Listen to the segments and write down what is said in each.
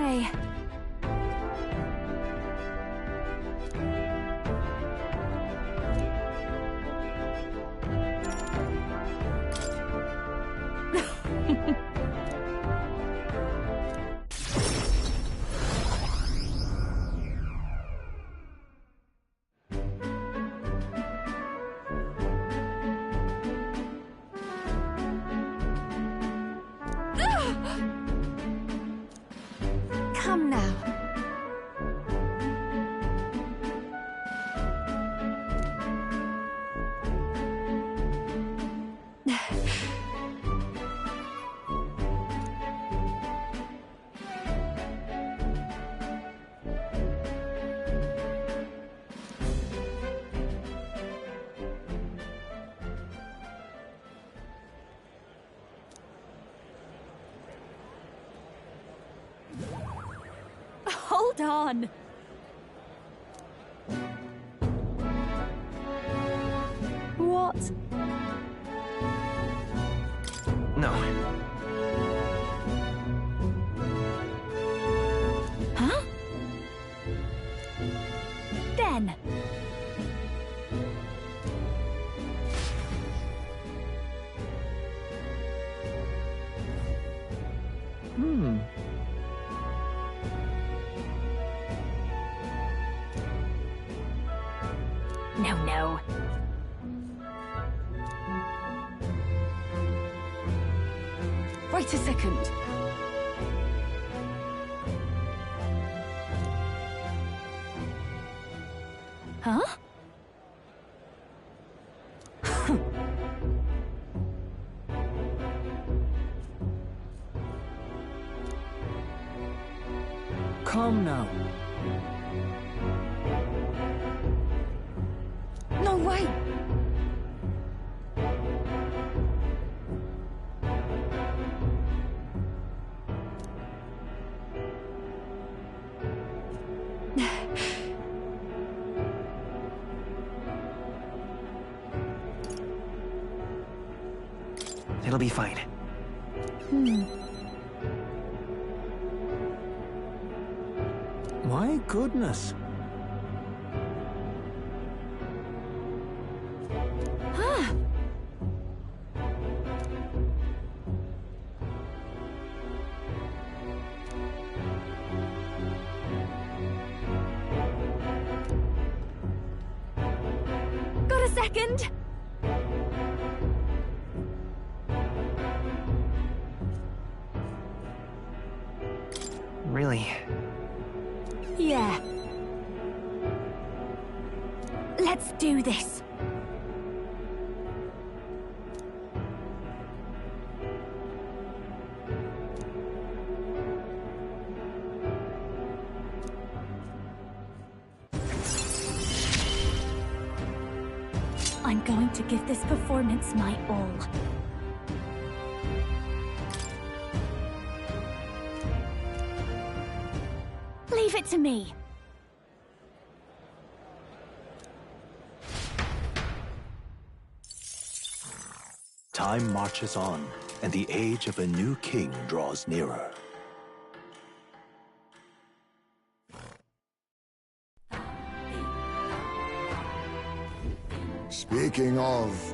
Hey. Come now. Hold on. What? No. Huh? Then. No. Wait a second. Huh? Come now. No way! It'll be fine. My goodness. Huh. Got a second? Really? Yeah. Let's do this. I'm going to give this performance my all. Leave it to me. Time marches on, and the age of a new king draws nearer. Speaking of...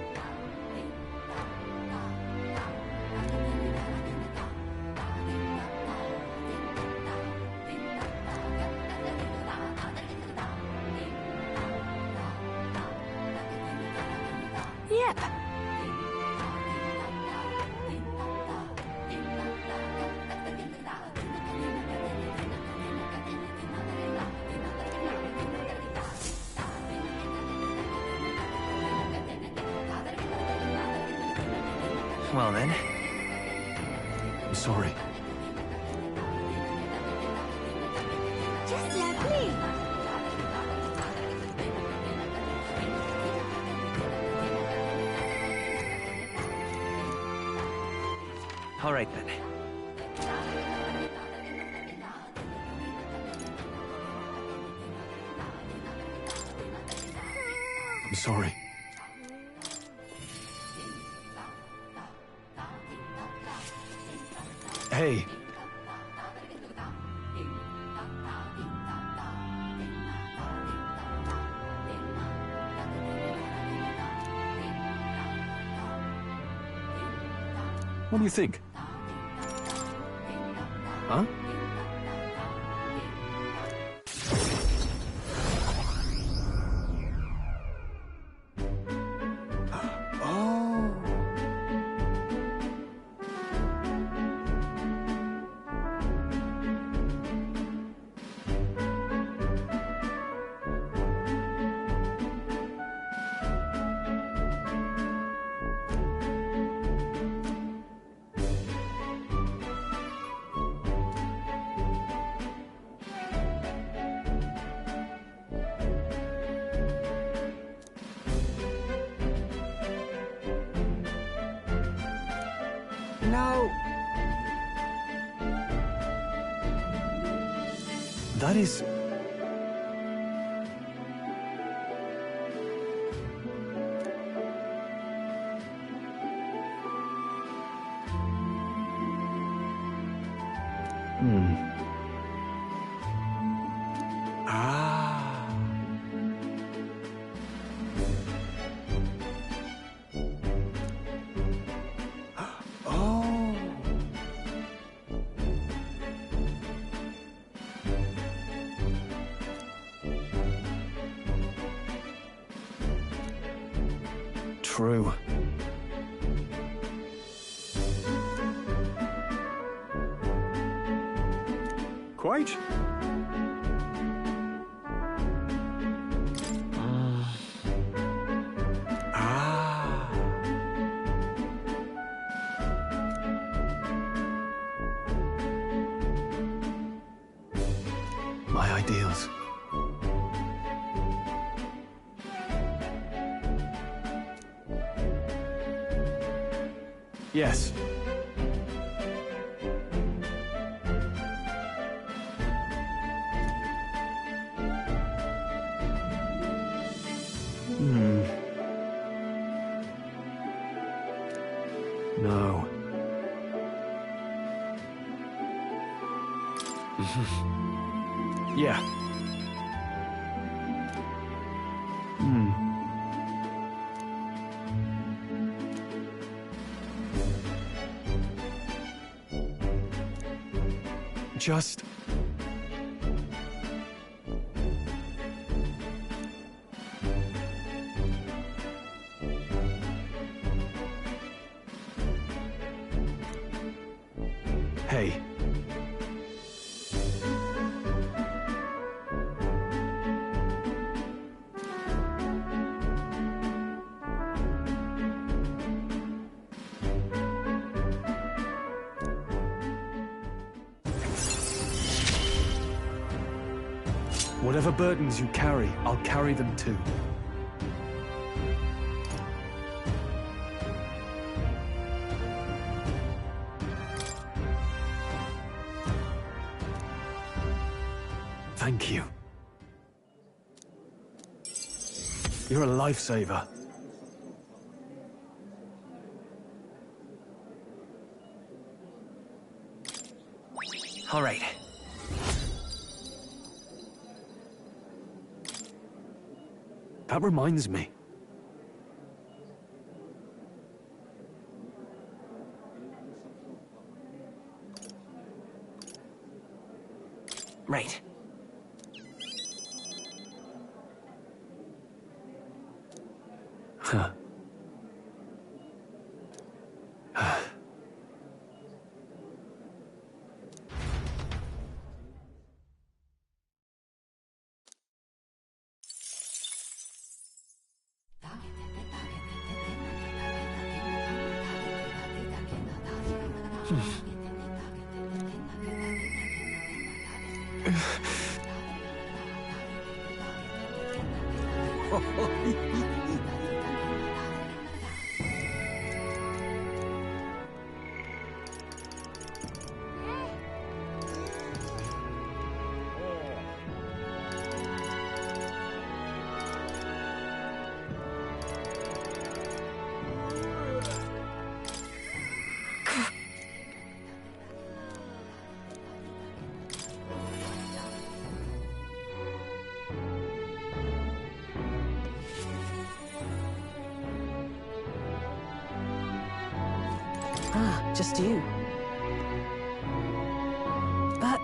Yep. Well then. I'm sorry. Just let me. All right then. I'm sorry. Hey. What do you think? Huh? No. That is... Ah. Oh. True. Quite. Ah. My ideals. Yes. No. Yeah. Just... Hey. Whatever burdens you carry, I'll carry them too. Thank you. You're a lifesaver. All right. That reminds me. Right. Huh. Ah, just you. But...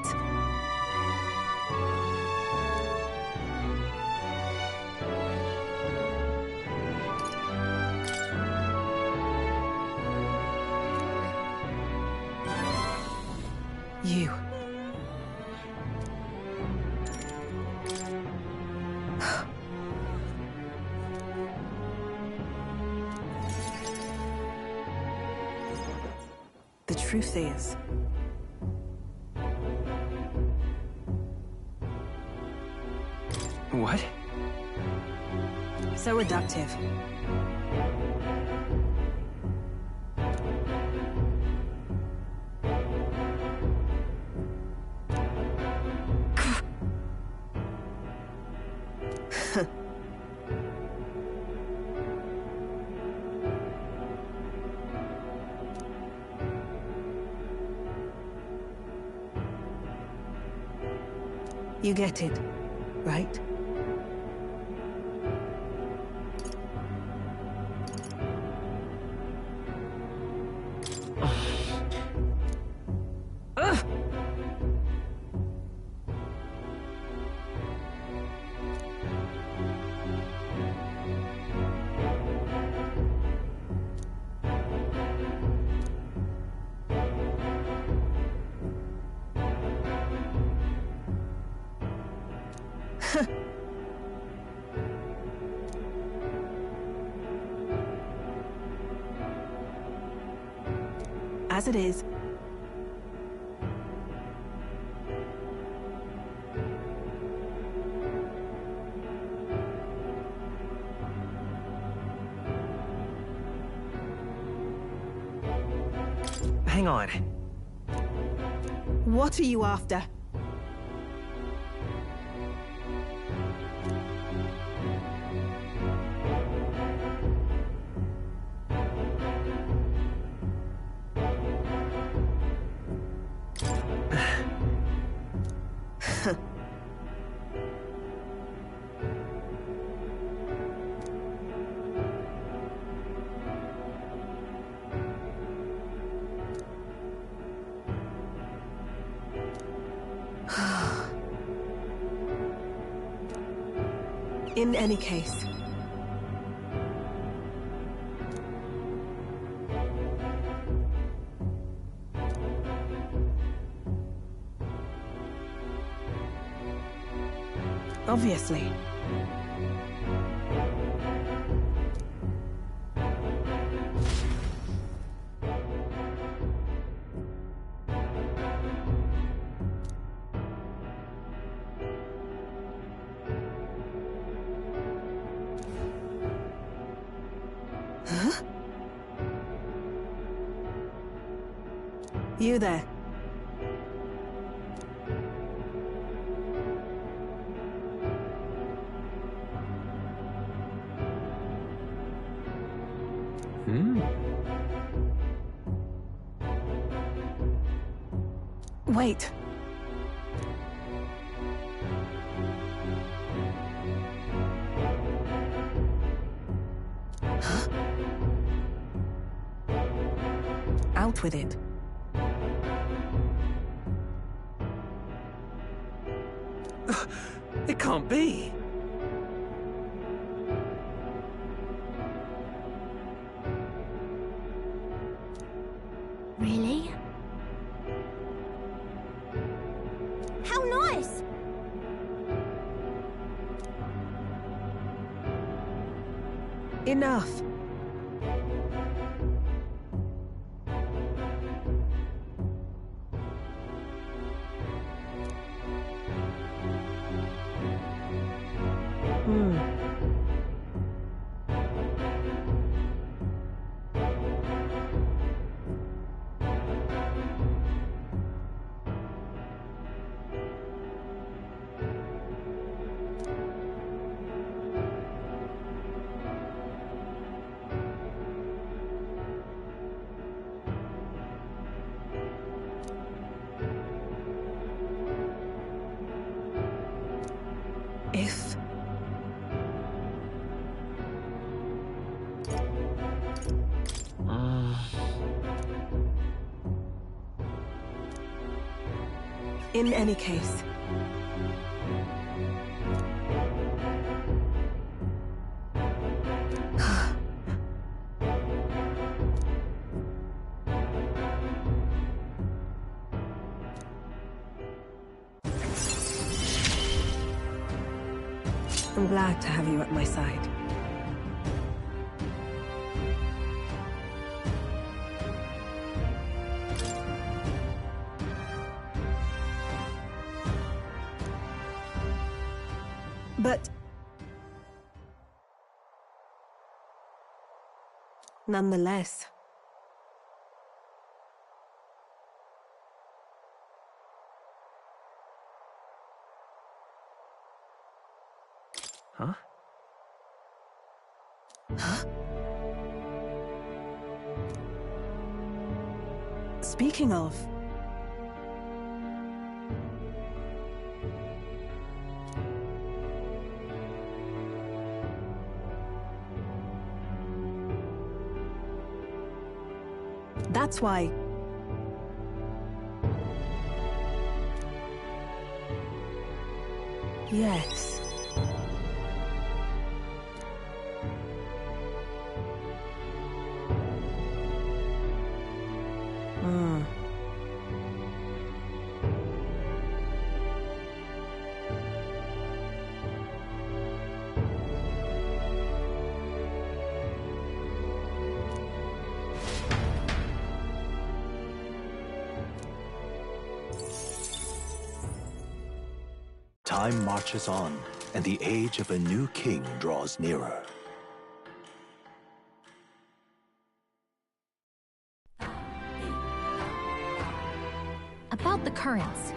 you. The truth is... What? so reductive. You get it, right? As it is. Hang on. What are you after? In any case. Obviously. Huh? You there. Wait. Huh? Out with it. It can't be. Really? How nice! Enough. In any case. I'm glad to have you at my side. But nonetheless, Huh? huh? Speaking of, that's why. Yes. Hmm. Time marches on, and the age of a new king draws nearer. About the currents.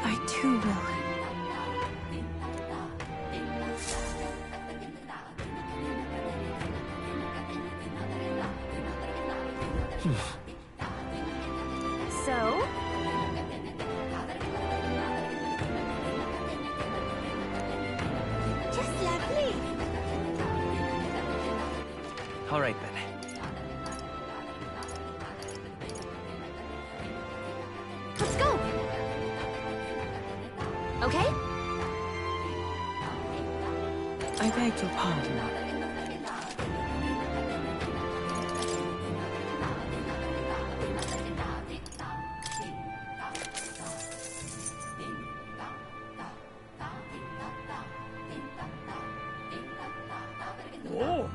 I too will. So? Just lovely. All right, then. Let's go. Okay? I beg your pardon. Oh!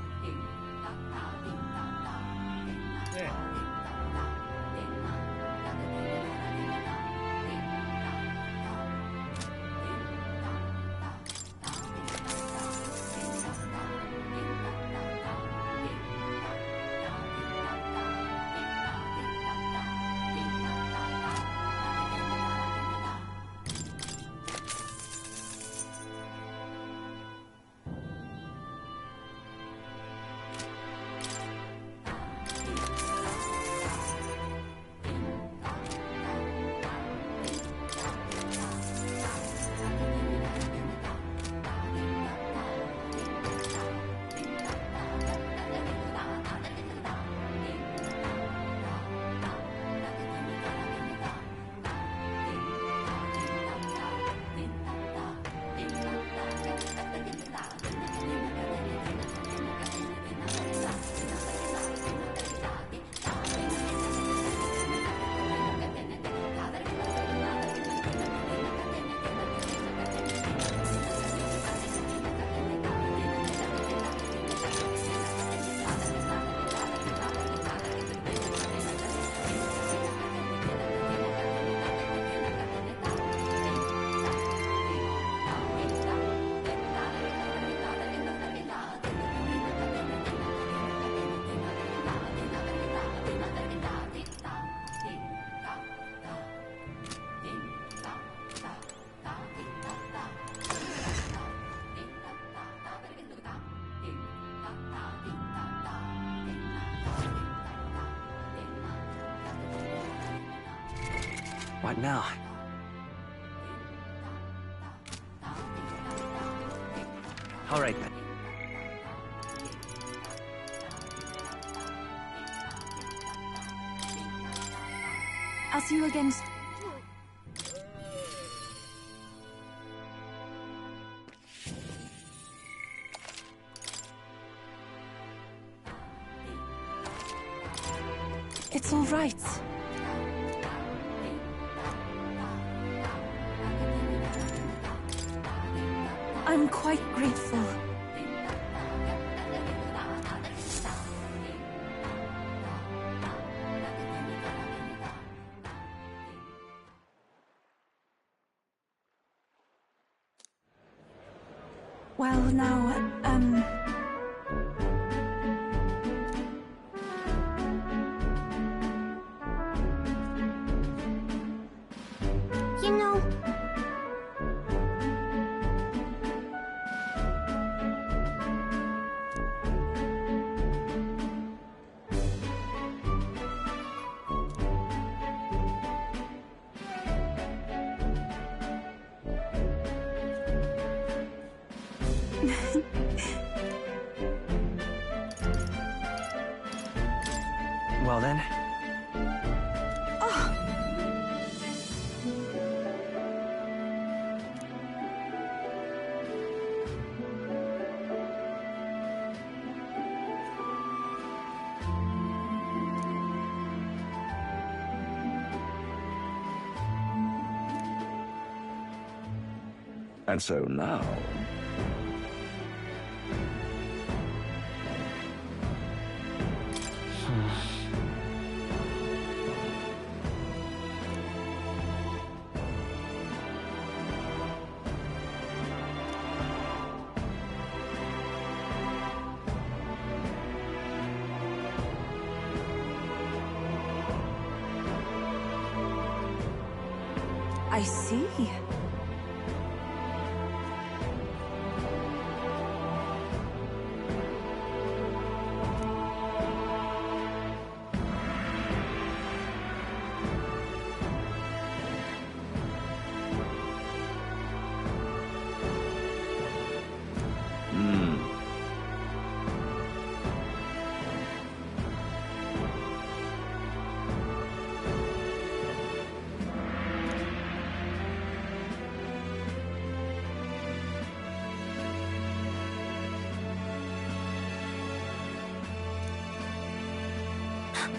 What now? All right then. I'll see you again. It's all right. I'm quite grateful. Well, now, You know, Well then. And so now... I see.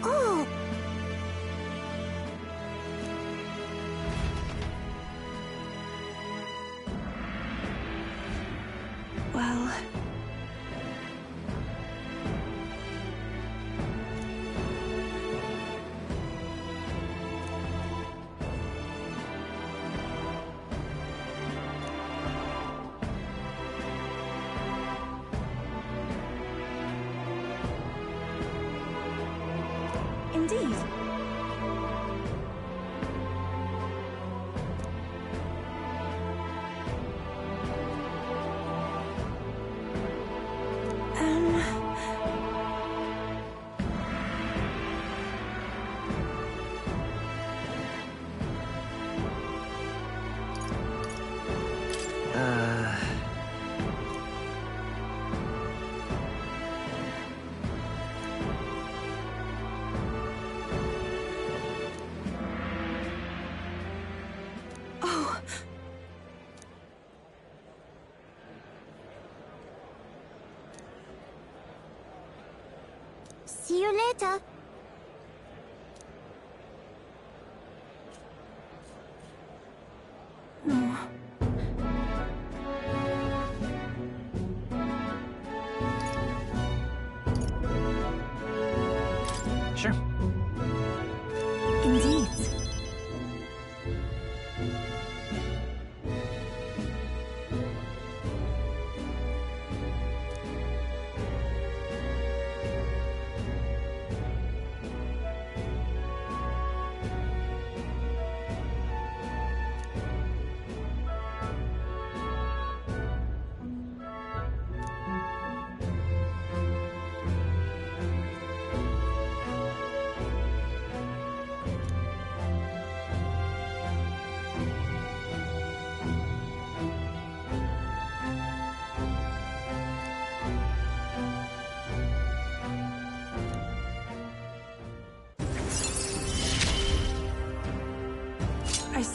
oh, Well... indeed. Oh, See you later. no. Sure. Indeed.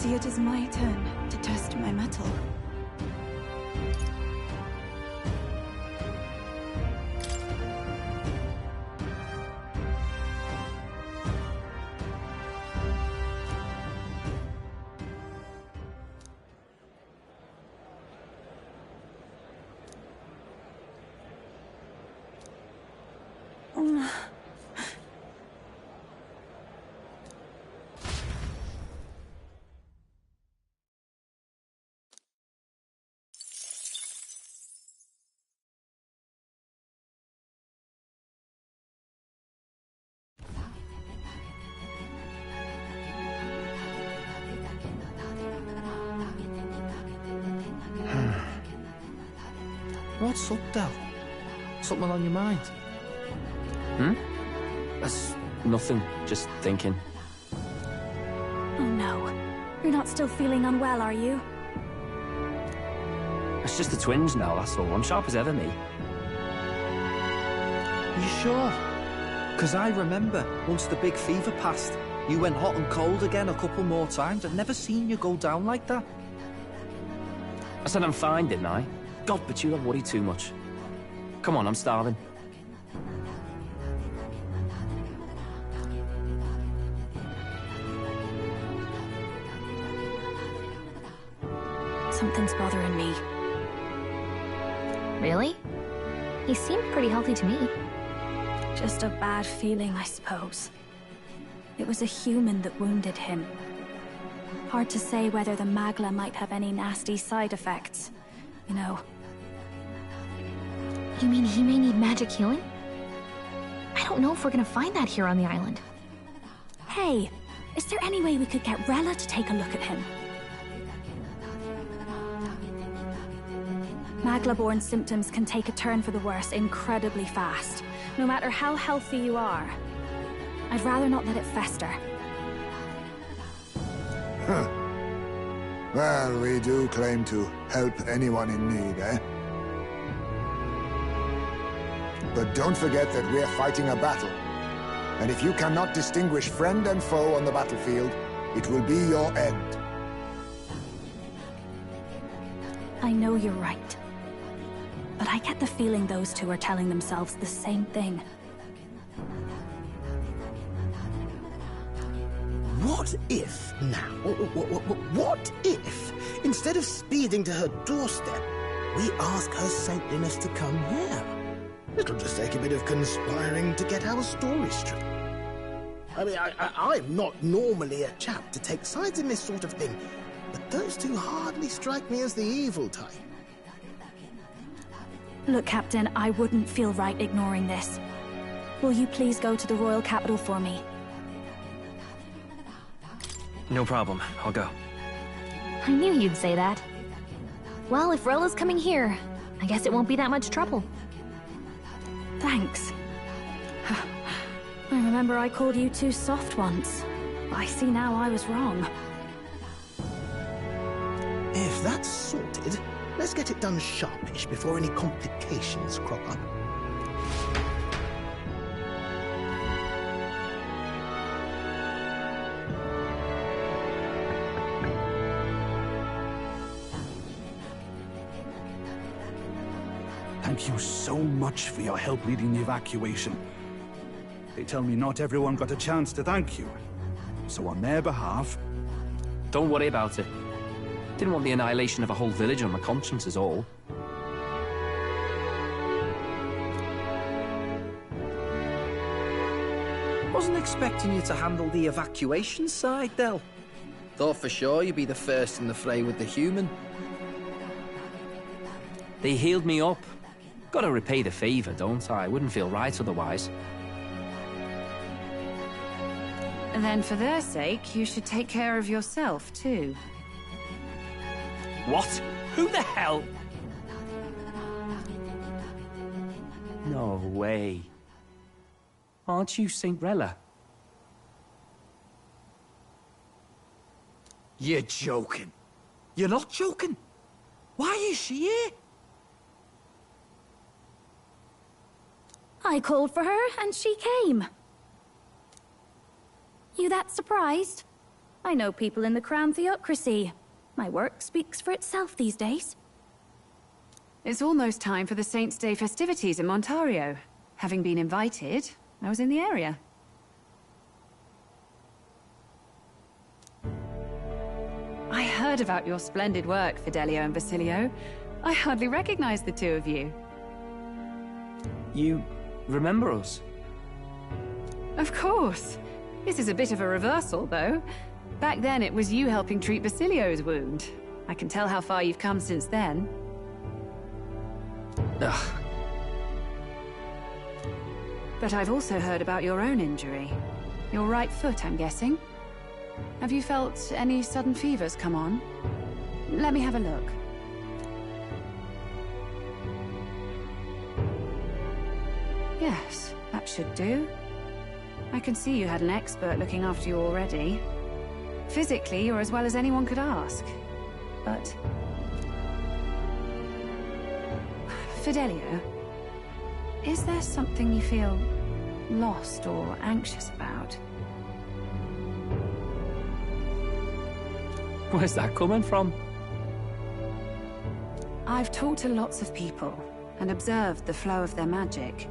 see it is my turn to test my mettle. What's up, Del? Something on your mind? That's nothing. Just thinking. Oh no. You're not still feeling unwell, are you? It's just the twinge now, that's all. I'm sharp as ever, me. You sure? Because I remember, once the big fever passed, you went hot and cold again a couple more times. I've never seen you go down like that. I said I'm fine, didn't I? God, but you don't worry too much. Come on, I'm starving. Something's bothering me. Really? He seemed pretty healthy to me. Just a bad feeling, I suppose. It was a human that wounded him. Hard to say whether the magla might have any nasty side effects. You know. You mean he may need magic healing? I don't know if we're gonna find that here on the island. Hey, is there any way we could get Rella to take a look at him? Magla-born symptoms can take a turn for the worse incredibly fast, no matter how healthy you are. I'd rather not let it fester. Huh. Well, we do claim to help anyone in need, eh? But don't forget that we're fighting a battle. And if you cannot distinguish friend and foe on the battlefield, it will be your end. I know you're right. But I get the feeling those two are telling themselves the same thing. What if, now, what if, instead of speeding to her doorstep, we ask her saintliness to come here? It'll just take a bit of conspiring to get our story straight. I mean, I'm not normally a chap to take sides in this sort of thing, but those two hardly strike me as the evil type. Look, Captain, I wouldn't feel right ignoring this. Will you please go to the royal capital for me? No problem. I'll go. I knew you'd say that. Well, if Rella's coming here, I guess it won't be that much trouble. Thanks. I remember I called you too soft once. I see now I was wrong. If that's sorted, let's get it done sharpish before any complications crop up. Thank you so much for your help leading the evacuation. They tell me not everyone got a chance to thank you. So on their behalf... Don't worry about it. Didn't want the annihilation of a whole village on my conscience is all. Wasn't expecting you to handle the evacuation side, Del. Thought for sure you'd be the first in the fray with the human. They healed me up. Gotta repay the favor, don't I? Wouldn't feel right otherwise. Then for their sake, you should take care of yourself, too. What? Who the hell? No way. Aren't you Saint Rella? You're joking. You're not joking. Why is she here? I called for her, and she came. You that surprised? I know people in the Crown Theocracy. My work speaks for itself these days. It's almost time for the Saints' Day festivities in Montario. Having been invited, I was in the area. I heard about your splendid work, Fidelio and Basilio. I hardly recognized the two of you. You remember us? Of course. This is a bit of a reversal, though. Back then, it was you helping treat Basilio's wound. I can tell how far you've come since then. Ugh. But I've also heard about your own injury. Your right foot, I'm guessing. Have you felt any sudden fevers come on? Let me have a look. Yes, that should do. I can see you had an expert looking after you already. Physically, you're as well as anyone could ask. But... Fidelio, is there something you feel lost or anxious about? Where's that coming from? I've talked to lots of people and observed the flow of their magic.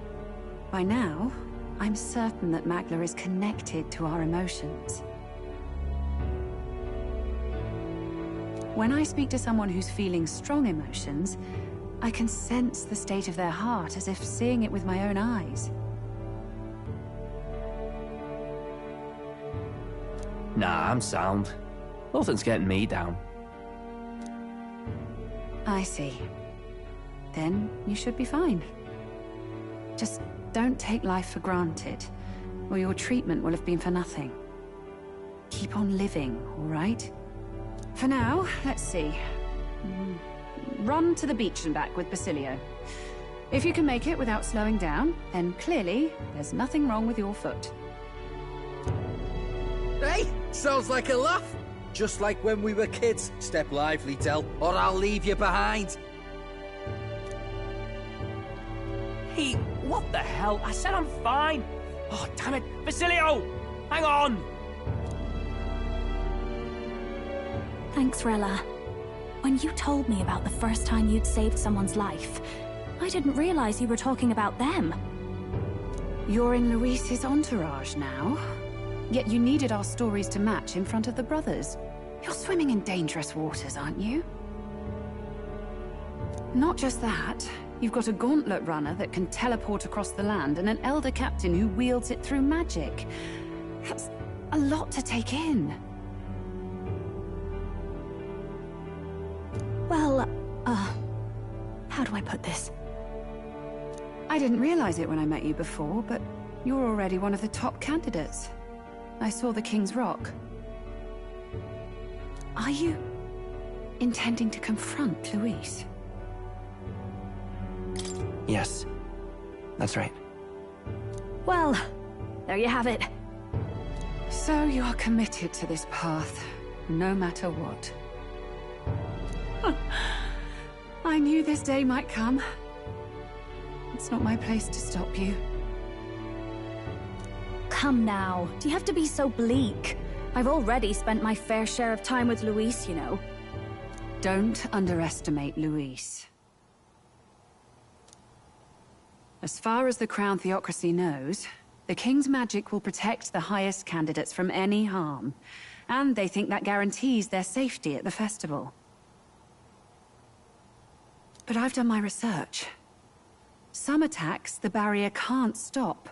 By now, I'm certain that Magla is connected to our emotions. When I speak to someone who's feeling strong emotions, I can sense the state of their heart as if seeing it with my own eyes. Nah, I'm sound. Nothing's getting me down. I see. Then you should be fine. Just don't take life for granted, or your treatment will have been for nothing. Keep on living, all right? For now, let's see. Run to the beach and back with Basilio. If you can make it without slowing down, then clearly there's nothing wrong with your foot. Hey, sounds like a laugh. Just like when we were kids. Step lively, Del, or I'll leave you behind. Hey, what the hell? I said I'm fine. Oh, damn it. Basilio! Hang on! Thanks, Rella. When you told me about the first time you'd saved someone's life, I didn't realize you were talking about them. You're in Luis's entourage now. Yet you needed our stories to match in front of the brothers. You're swimming in dangerous waters, aren't you? Not just that. You've got a gauntlet runner that can teleport across the land and an elder captain who wields it through magic. That's a lot to take in. Well, how do I put this? I didn't realize it when I met you before, but you're already one of the top candidates. I saw the King's Rock. Are you intending to confront Luis? Yes, that's right. Well, there you have it. So you are committed to this path, no matter what. I knew this day might come. It's not my place to stop you. Come now, do you have to be so bleak? I've already spent my fair share of time with Luis, you know. Don't underestimate Luis. As far as the Crown Theocracy knows, the King's magic will protect the highest candidates from any harm, and they think that guarantees their safety at the festival. But I've done my research. Some attacks the barrier can't stop.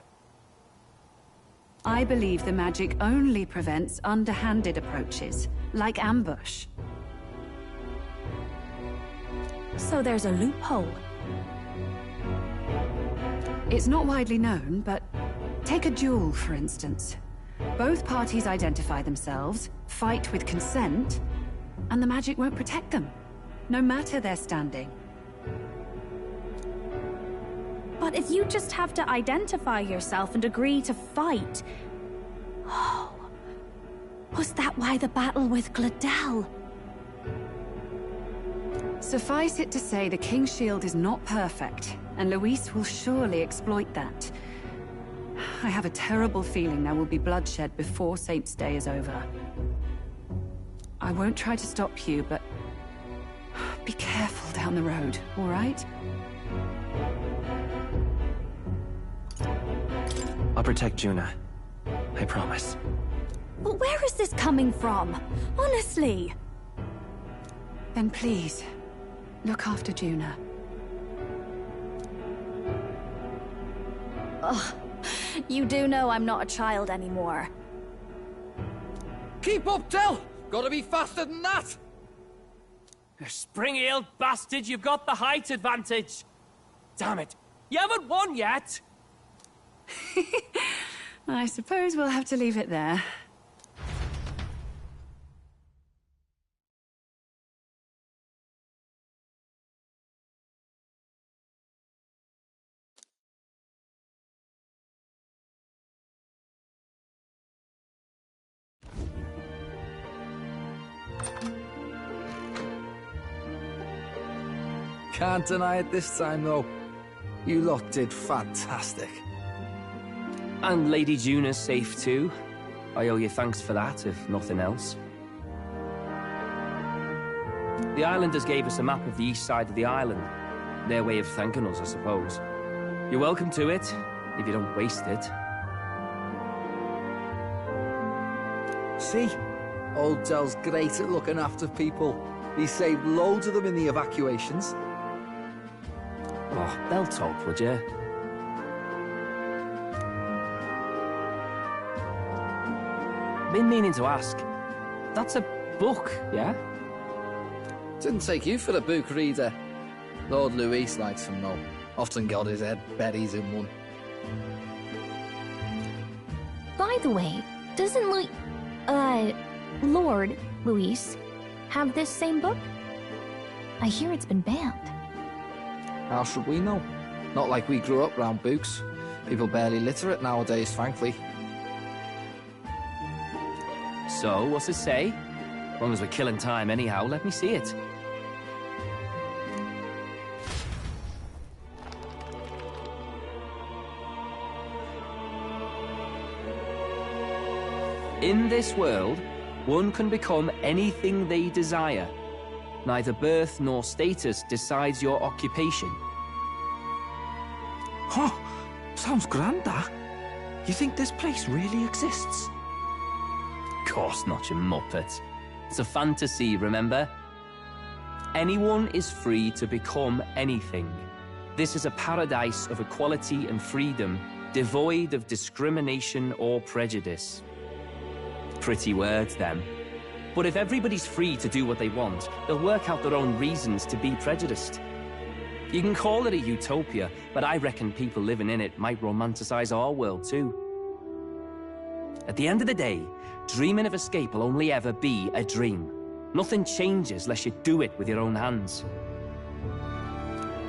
I believe the magic only prevents underhanded approaches, like ambush. So there's a loophole. It's not widely known, but take a duel, for instance. Both parties identify themselves, fight with consent, and the magic won't protect them, no matter their standing. But if you just have to identify yourself and agree to fight... Oh... Was that why the battle with Gladel? Suffice it to say the King's Shield is not perfect, and Luis will surely exploit that. I have a terrible feeling there will be bloodshed before Saints' Day is over. I won't try to stop you, but be careful down the road, all right? I'll protect Juna. I promise. But where is this coming from? Honestly. Then please, look after Juna. Ugh. You do know I'm not a child anymore. Keep up, Del! Gotta be faster than that! You spring-heeled bastard, you've got the height advantage! Damn it, you haven't won yet! I suppose we'll have to leave it there. Can't deny it this time, though. You lot did fantastic. And Lady Juna's safe too. I owe you thanks for that, if nothing else. The islanders gave us a map of the east side of the island. Their way of thanking us, I suppose. You're welcome to it, if you don't waste it. See? Old Del's great at looking after people. He saved loads of them in the evacuations. Oh, belt talk, would you? Been meaning to ask. That's a book, yeah? Didn't take you for a book reader. Lord Luis likes them though. Often got his head buried in one. By the way, doesn't Lord Luis have this same book? I hear it's been banned. How should we know? Not like we grew up round books. People barely literate nowadays, frankly. So, what's it say? As long as we're killing time anyhow, let me see it. In this world, one can become anything they desire. Neither birth nor status decides your occupation. Huh? Sounds grand, that. You think this place really exists? Of course not, you muppet. It's a fantasy, remember? Anyone is free to become anything. This is a paradise of equality and freedom, devoid of discrimination or prejudice. Pretty words, them. But if everybody's free to do what they want, they'll work out their own reasons to be prejudiced. You can call it a utopia, but I reckon people living in it might romanticize our world too. At the end of the day, dreaming of escape will only ever be a dream. Nothing changes unless you do it with your own hands.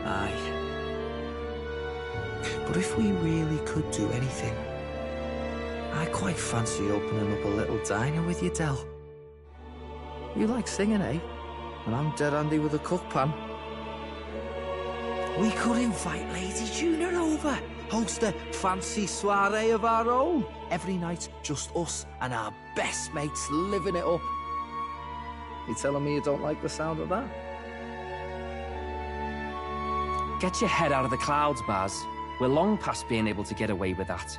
Aye. But if we really could do anything, I quite fancy opening up a little diner with you, Del. You like singing, eh? And I'm dead handy with a cook pan. We could invite Lady Juna over. Host a fancy soiree of our own. Every night, just us and our best mates living it up. You telling me you don't like the sound of that? Get your head out of the clouds, Baz. We're long past being able to get away with that.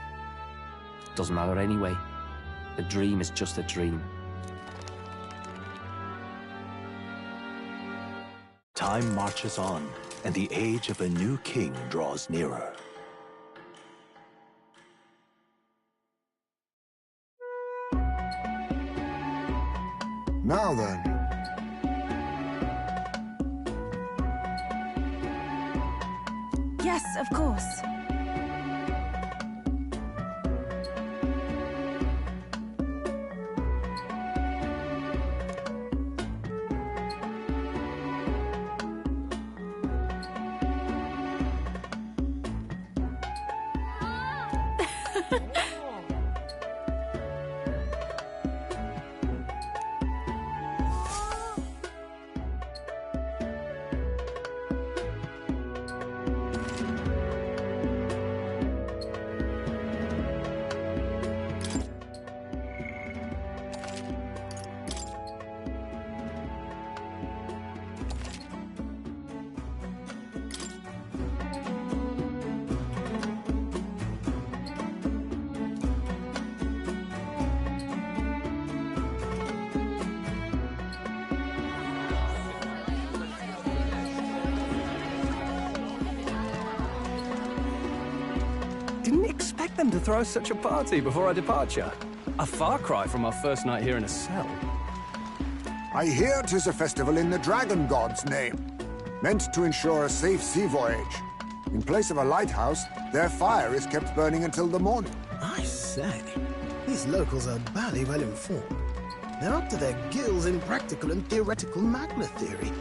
Doesn't matter anyway. The dream is just a dream. Time marches on, and the age of a new king draws nearer. Now then. Yes, of course. get them to throw us such a party before our departure? A far cry from our first night here in a cell. I hear 'tis a festival in the Dragon God's name, meant to ensure a safe sea voyage. In place of a lighthouse, their fire is kept burning until the morning. I say, these locals are badly well informed. They're up to their gills in practical and theoretical magna theory.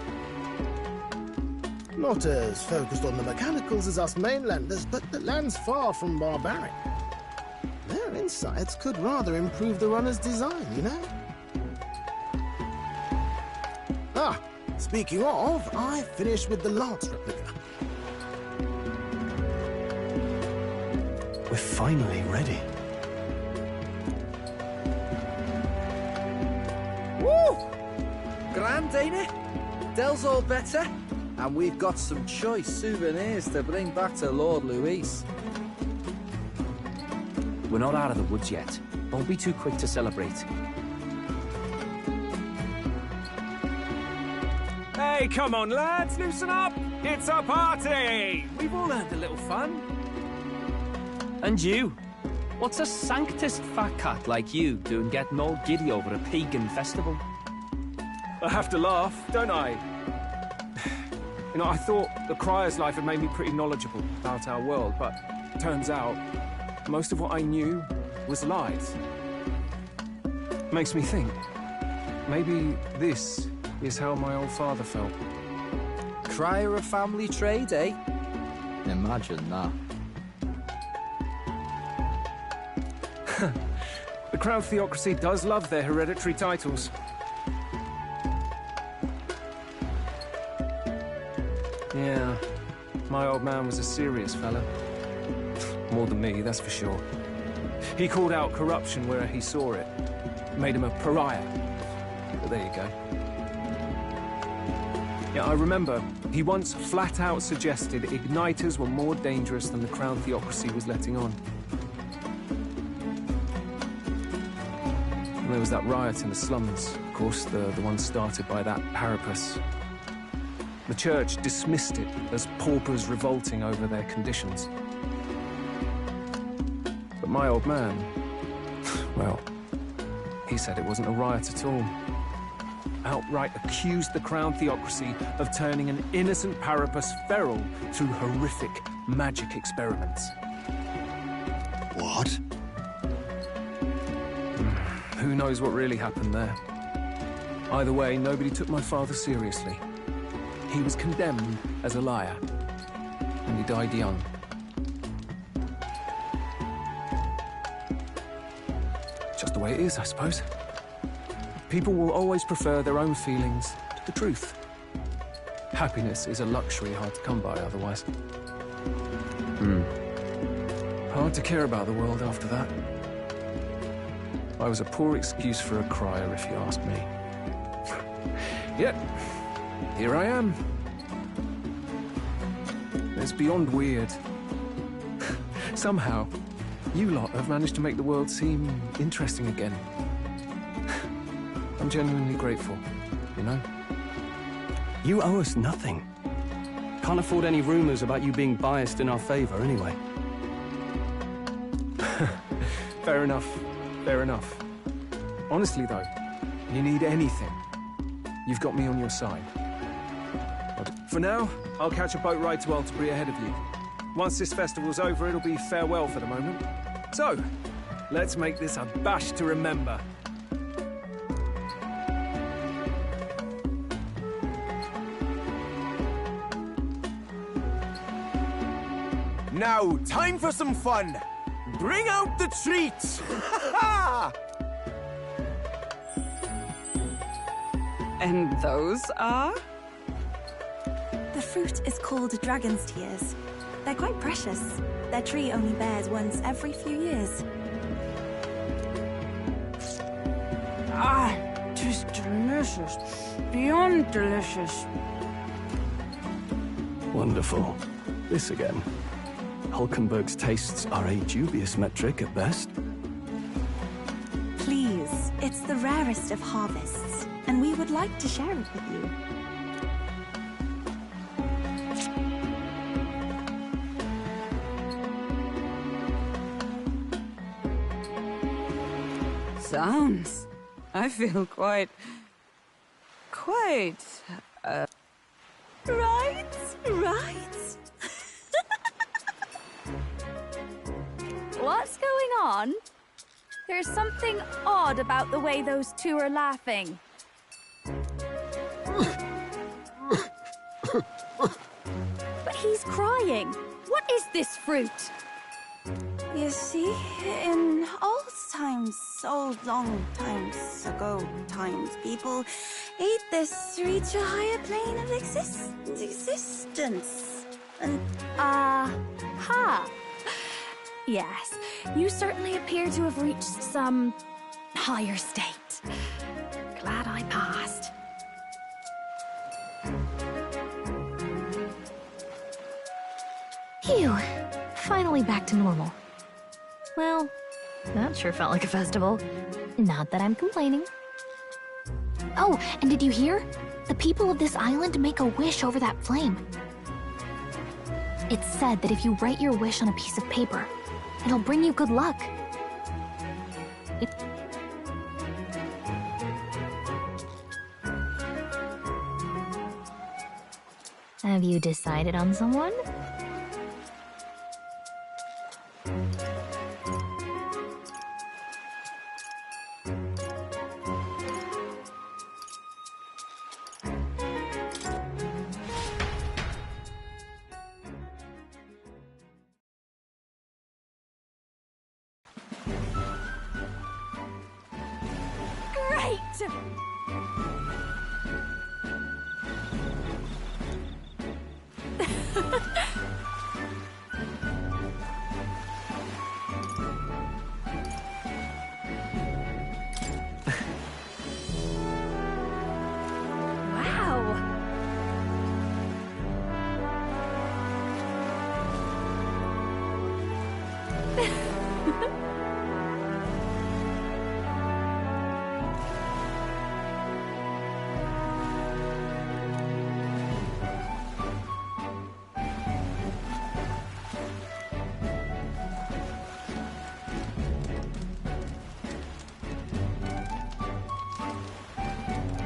Not as focused on the mechanicals as us mainlanders, but the land's far from barbaric. Their insights could rather improve the runner's design, you know? Ah, speaking of, I finished with the lance replica. We're finally ready. Woo! Grand, ain't it? Dell's all better, and we've got some choice souvenirs to bring back to Lord Luis. We're not out of the woods yet. Don't be too quick to celebrate. Hey, come on, lads, loosen up! It's a party! We've all had a little fun. And you? What's a sanctist fat cat like you doing getting all giddy over a pagan festival? I have to laugh, don't I? You know, I thought the Crier's life had made me pretty knowledgeable about our world, but turns out most of what I knew was lies. Makes me think, maybe this is how my old father felt. Crier of family trade, eh? Imagine that. The Crown Theocracy does love their hereditary titles. Yeah, my old man was a serious fella. More than me, that's for sure. He called out corruption where he saw it. Made him a pariah. But there you go. Yeah, I remember he once flat out suggested igniters were more dangerous than the Crown Theocracy was letting on. And there was that riot in the slums, of course, the one started by that Parapus. The church dismissed it as paupers revolting over their conditions. But my old man, well, he said it wasn't a riot at all. Outright accused the Crown Theocracy of turning an innocent Parapus feral through horrific magic experiments. What? Who knows what really happened there? Either way, nobody took my father seriously. He was condemned as a liar, and he died young. Just the way it is, I suppose. People will always prefer their own feelings to the truth. Happiness is a luxury hard to come by otherwise. Hard to care about the world after that. I was a poor excuse for a crier, if you ask me. Yet, here I am. It's beyond weird. Somehow, you lot have managed to make the world seem interesting again. I'm genuinely grateful, you know? You owe us nothing. Can't afford any rumors about you being biased in our favor, anyway. Fair enough. Fair enough. Honestly, though, you need anything, you've got me on your side. But for now, I'll catch a boat ride to Altabury ahead of you. Once this festival's over, it'll be farewell for the moment. So, let's make this a bash to remember. Now, time for some fun! Bring out the treats! And those are? The fruit is called dragon's tears. They're quite precious. Their tree only bears once every few years. Ah, tis delicious. Beyond delicious. Wonderful. This again. Hulkenberg's tastes are a dubious metric at best. Please, it's the rarest of harvests, and we would like to share it with you. sounds. I feel quite... Right? What's going on? There's something odd about the way those two are laughing. But he's crying. What is this fruit? You see, in old times, so long times ago people ate this to reach a higher plane of existence. And ha! Yes, you certainly appear to have reached some higher state. Glad I passed. Phew. Finally back to normal. Well, that sure felt like a festival. Not that I'm complaining. Oh, and did you hear? The people of this island make a wish over that flame. It's said that if you write your wish on a piece of paper, it'll bring you good luck. Have you decided on someone?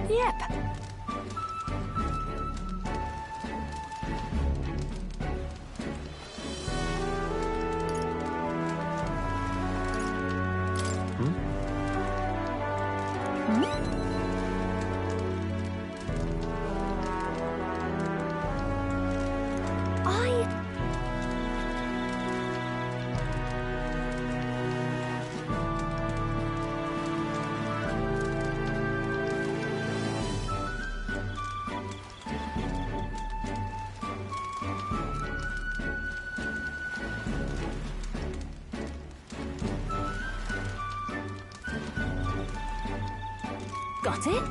Yep. Got it?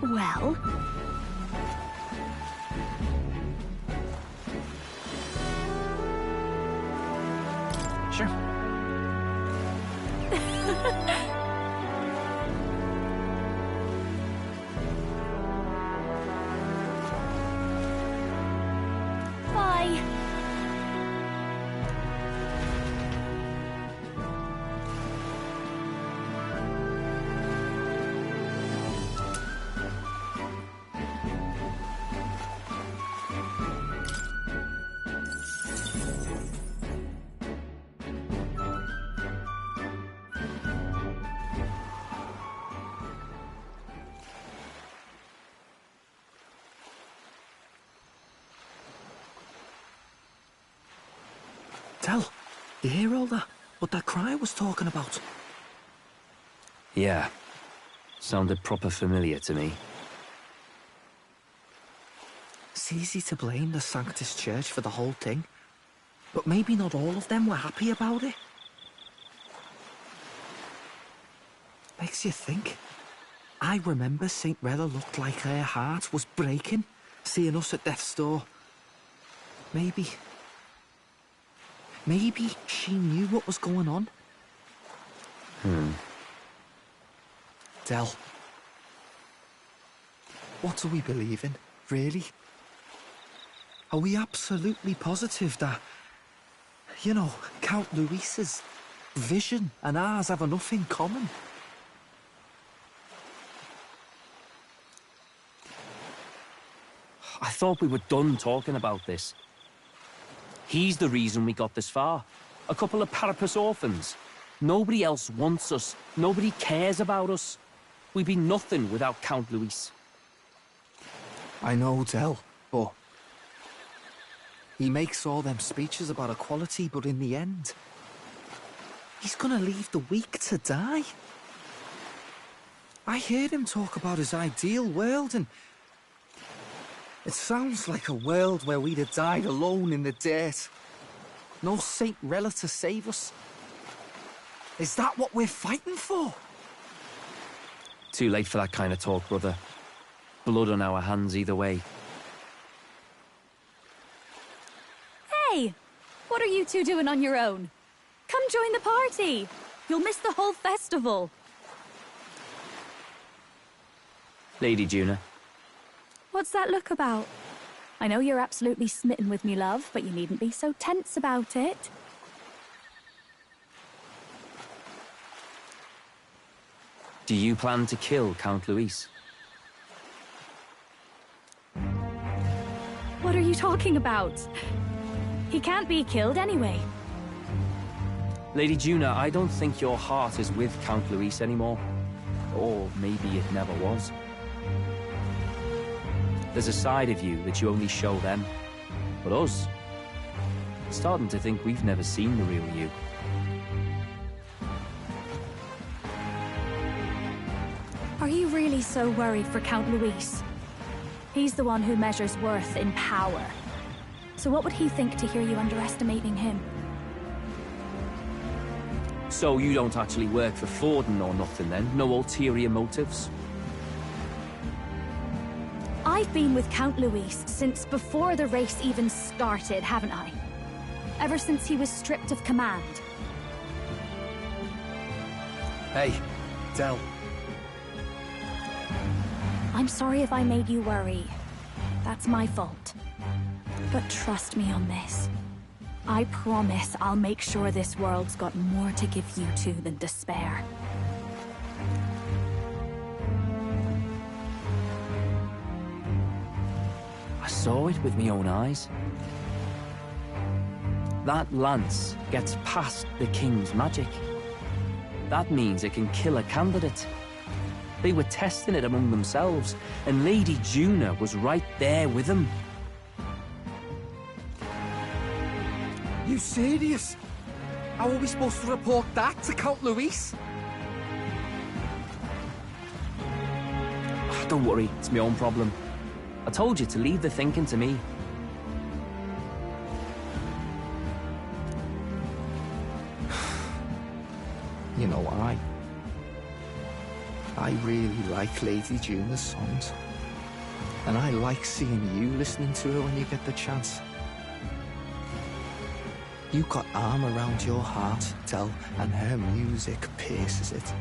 Well... Sure. Bye. Tell, you hear all that? What that cry was talking about? Yeah. Sounded proper familiar to me. It's easy to blame the Sanctus Church for the whole thing. But maybe not all of them were happy about it. Makes you think. I remember St. Rella looked like her heart was breaking, seeing us at death's door. Maybe she knew what was going on. Del, what do we believe in, really? Are we absolutely positive that, you know, Count Luis's vision and ours have enough in common? I thought we were done talking about this. He's the reason we got this far. A couple of parapus orphans. Nobody else wants us. Nobody cares about us. We'd be nothing without Count Luis. I know, Del, but he makes all them speeches about equality, but in the end, he's gonna leave the weak to die. I heard him talk about his ideal world, and it sounds like a world where we'd have died alone in the dirt. No Saint Rella to save us. Is that what we're fighting for? Too late for that kind of talk, brother. Blood on our hands either way. Hey! What are you two doing on your own? Come join the party! You'll miss the whole festival. Lady Juna. What's that look about? I know you're absolutely smitten with me, love, but you needn't be so tense about it. Do you plan to kill Count Luis? What are you talking about? He can't be killed anyway. Lady Juna, I don't think your heart is with Count Luis anymore. Or maybe it never was. There's a side of you that you only show them. But us, starting to think we've never seen the real you. Are you really so worried for Count Luis? He's the one who measures worth in power. So what would he think to hear you underestimating him? So you don't actually work for Forden or nothing then? No ulterior motives? I've been with Count Luis since before the race even started, haven't I? Ever since he was stripped of command. Hey, Del. I'm sorry if I made you worry. That's my fault. But trust me on this. I promise I'll make sure this world's got more to give you two than despair. I saw it with my own eyes. That lance gets past the king's magic. That means it can kill a candidate. They were testing it among themselves, and Lady Juna was right there with them. You serious? How are we supposed to report that to Count Luis? Don't worry, it's my own problem. I told you to leave the thinking to me. You know, I really like Lady Juna's songs. And I like seeing you listening to her when you get the chance. You got arm around your heart, Del, and her music pierces it.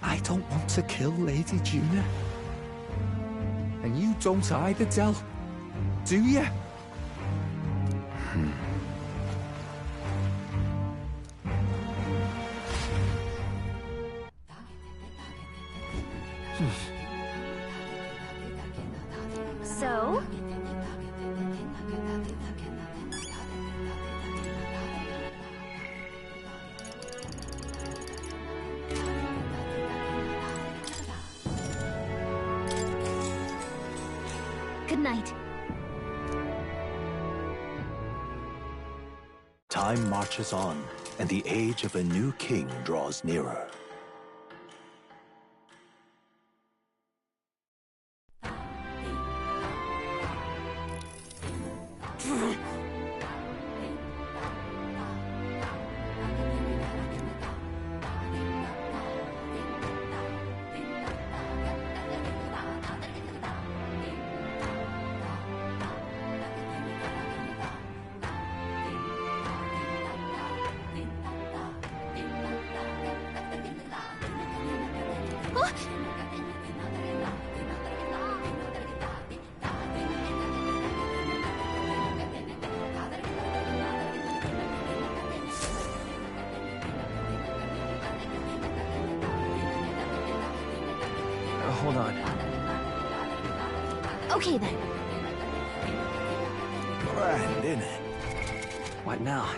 I don't want to kill Lady Juna. And you don't either, Del. Do you? So? Good night. Time marches on, and the age of a new king draws nearer. hold on. Okay then. Grand, innit? What now?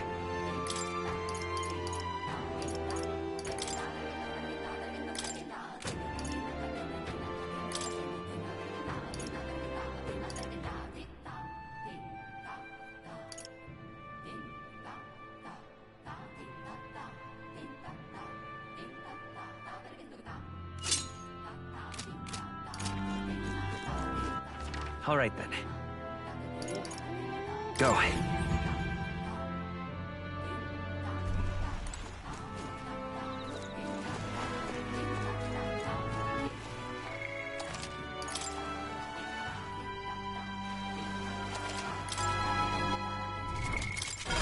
All right, then. Go.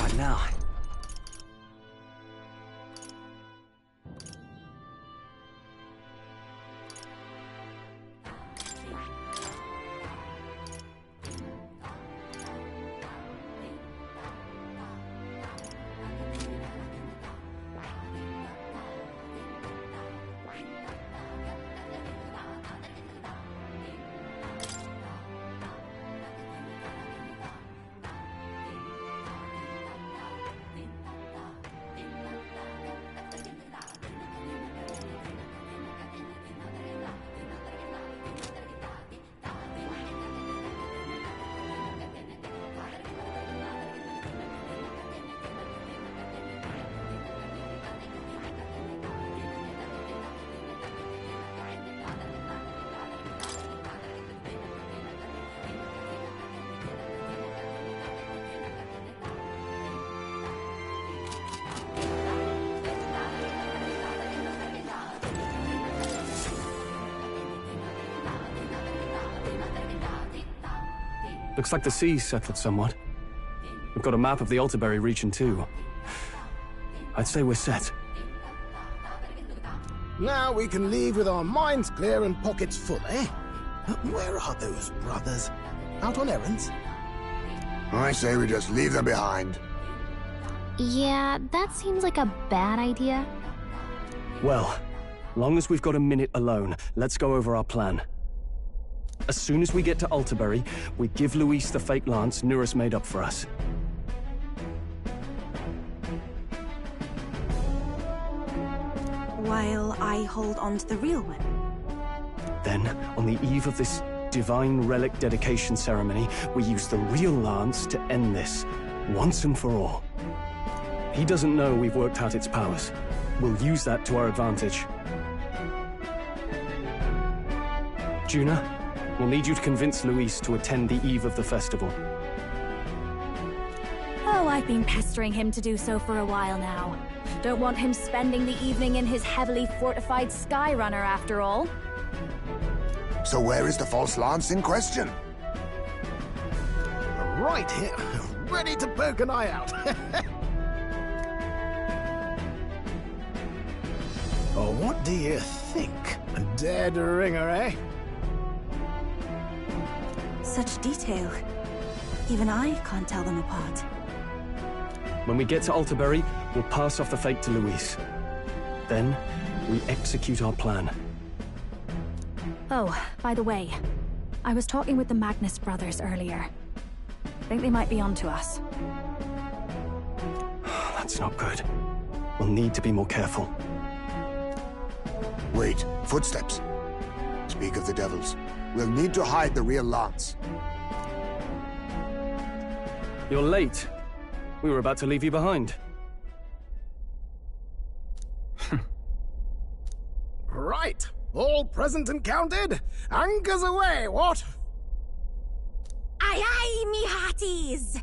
What now? Looks like the sea's settled somewhat. We've got a map of the Altaberry region too. I'd say we're set. Now we can leave with our minds clear and pockets full, eh? Where are those brothers? Out on errands? I say we just leave them behind. Yeah, that seems like a bad idea. Well, long as we've got a minute alone, let's go over our plan. As soon as we get to Altaberry, we give Luis the fake lance Nurus made up for us. While I hold on to the real one. Then, on the eve of this divine relic dedication ceremony, we use the real lance to end this, once and for all. He doesn't know we've worked out its powers. We'll use that to our advantage. Juna, we'll need you to convince Luis to attend the eve of the festival. Oh, I've been pestering him to do so for a while now. Don't want him spending the evening in his heavily fortified Skyrunner after all. So where is the false lance in question? Right here, ready to poke an eye out. Oh, what do you think? A dead ringer, eh? Such detail. Even I can't tell them apart. When we get to Altaberry, we'll pass off the fake to Luis. Then, we execute our plan. Oh, by the way, I was talking with the Magnus brothers earlier. Think they might be onto us. That's not good. We'll need to be more careful. Wait, footsteps. Speak of the devils. We'll need to hide the real lance. You're late. We were about to leave you behind. Right. All present and counted? Anchors away, what? Aye aye, me hearties!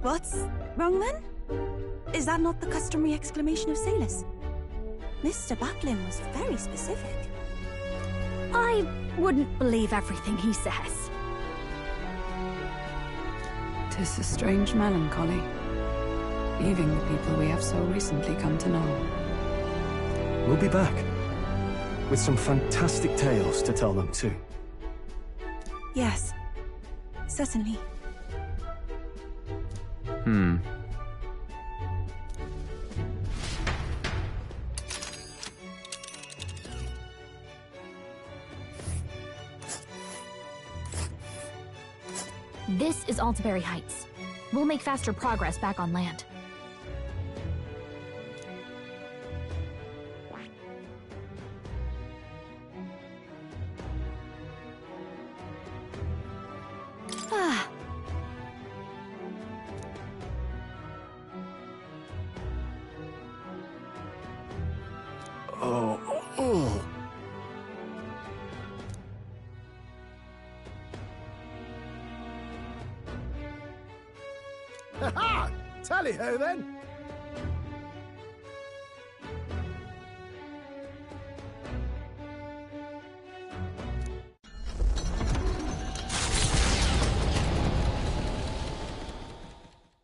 What's wrong then? Is that not the customary exclamation of Salus? Mr. Butlin was very specific. I wouldn't believe everything he says. 'Tis a strange melancholy, leaving the people we have so recently come to know. We'll be back, with some fantastic tales to tell them too. Yes, certainly. This is Altaberry Heights. We'll make faster progress back on land. Ah. Oh. Ha-ha! Tally-ho, then!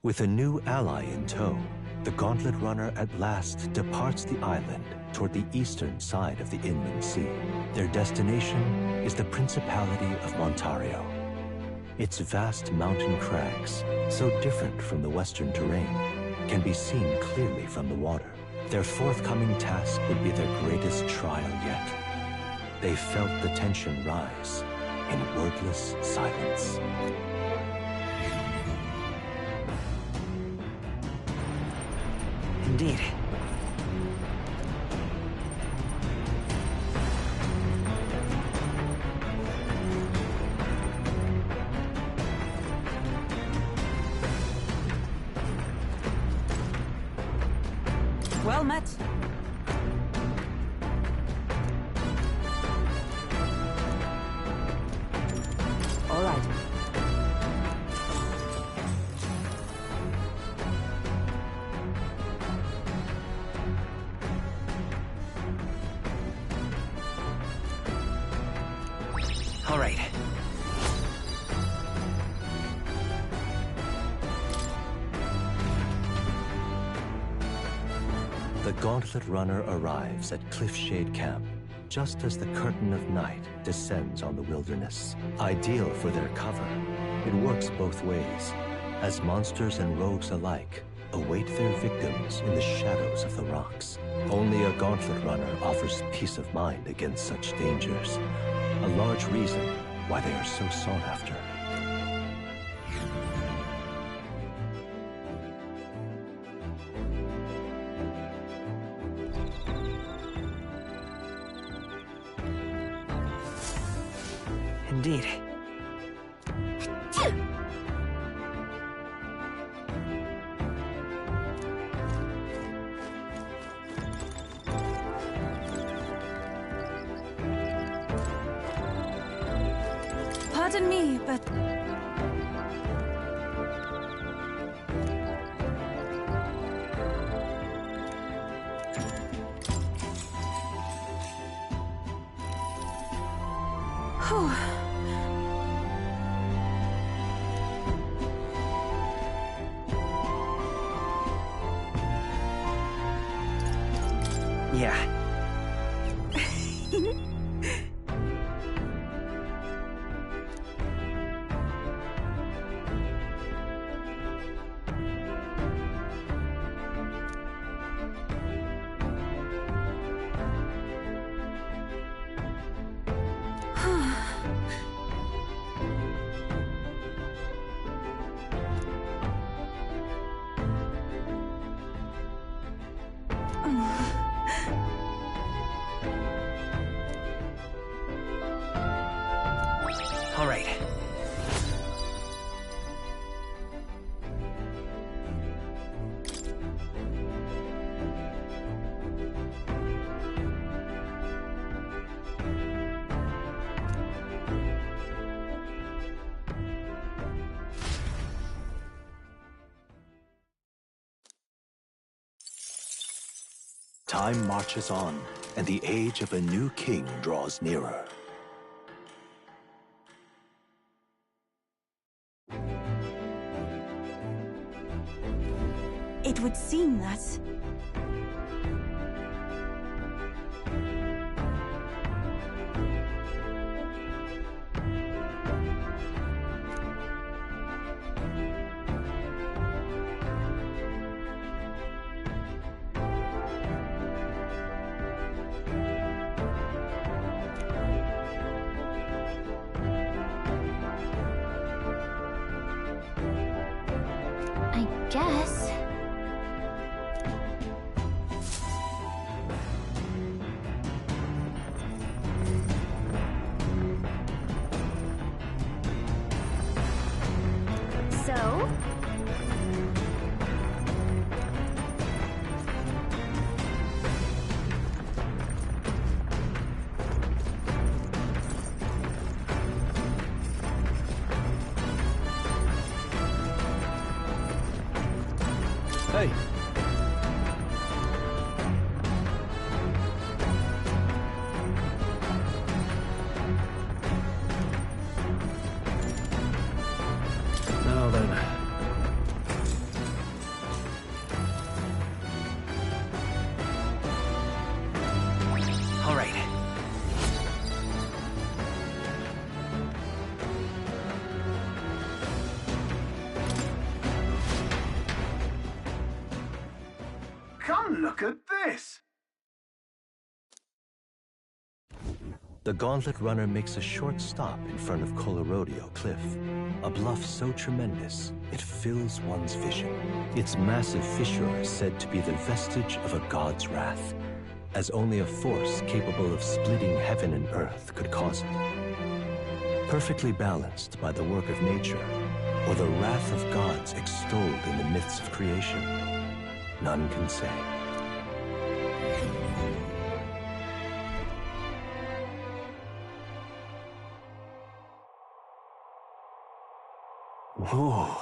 With a new ally in tow, the Gauntlet Runner at last departs the island toward the eastern side of the inland sea. Their destination is the Principality of Montario. Its vast mountain crags, so different from the western terrain, can be seen clearly from the water. Their forthcoming task would be their greatest trial yet. They felt the tension rise in wordless silence. Indeed. Well met. All right. All right. The Gauntlet Runner arrives at Cliffshade Camp just as the curtain of night descends on the wilderness. Ideal for their cover, it works both ways, as monsters and rogues alike await their victims in the shadows of the rocks. Only a Gauntlet Runner offers peace of mind against such dangers, a large reason why they are so sought after. Indeed. Pardon me, but... Whew. Yeah. All right. Time marches on, and the age of a new king draws nearer. It would seem that... Hello? Hey. Now then. All right. Come look at this! The Gauntlet Runner makes a short stop in front of Colorodeo Cliff, a bluff so tremendous it fills one's vision. Its massive fissure is said to be the vestige of a god's wrath, as only a force capable of splitting heaven and earth could cause it. Perfectly balanced by the work of nature, or the wrath of gods extolled in the myths of creation, none can say. Whoa.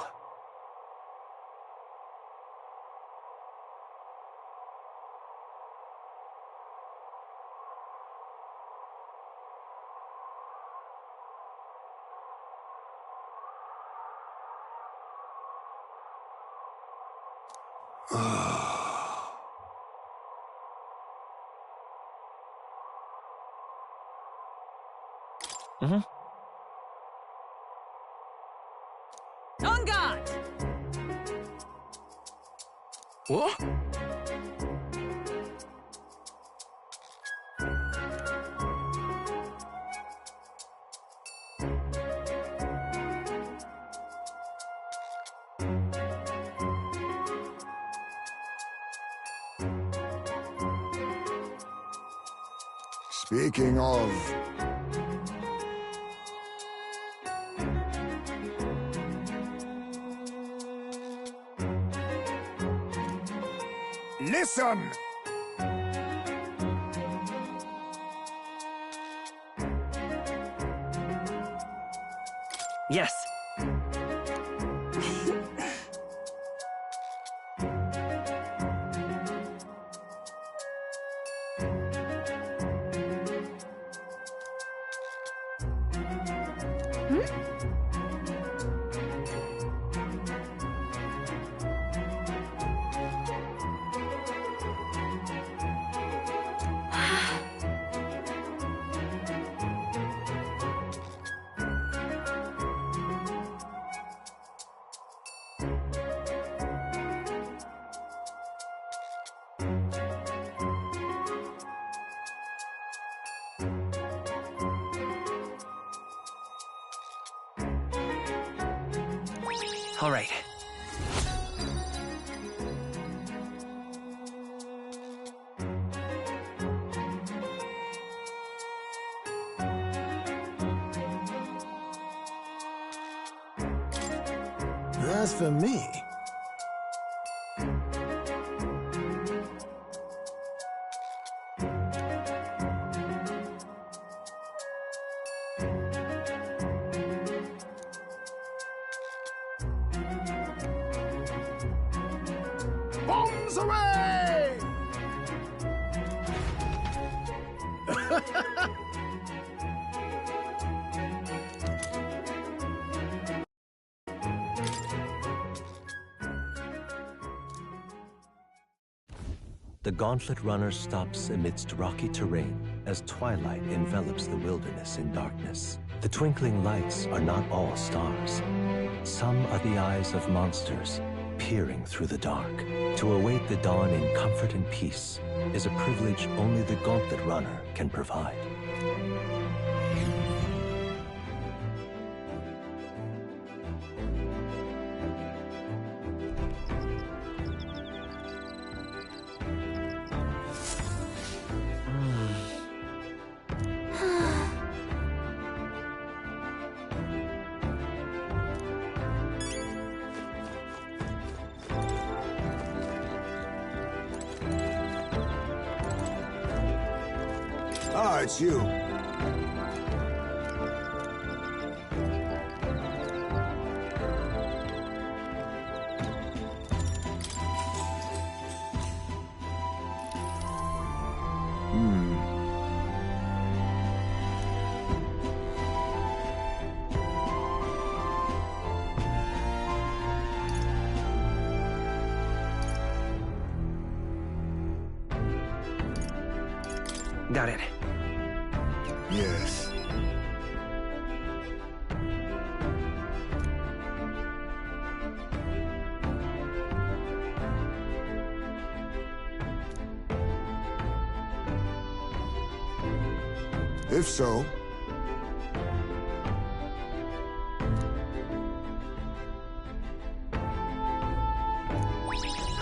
Mm-hmm. On guard! What? Speaking of... Listen! Yes. All right. As for me... Bombs away! The Gauntlet Runner stops amidst rocky terrain as twilight envelops the wilderness in darkness. The twinkling lights are not all stars. Some are the eyes of monsters, peering through the dark. To await the dawn in comfort and peace is a privilege only the Gauntlet Runner can provide. Ah, it's you. Got it. Yes. If so,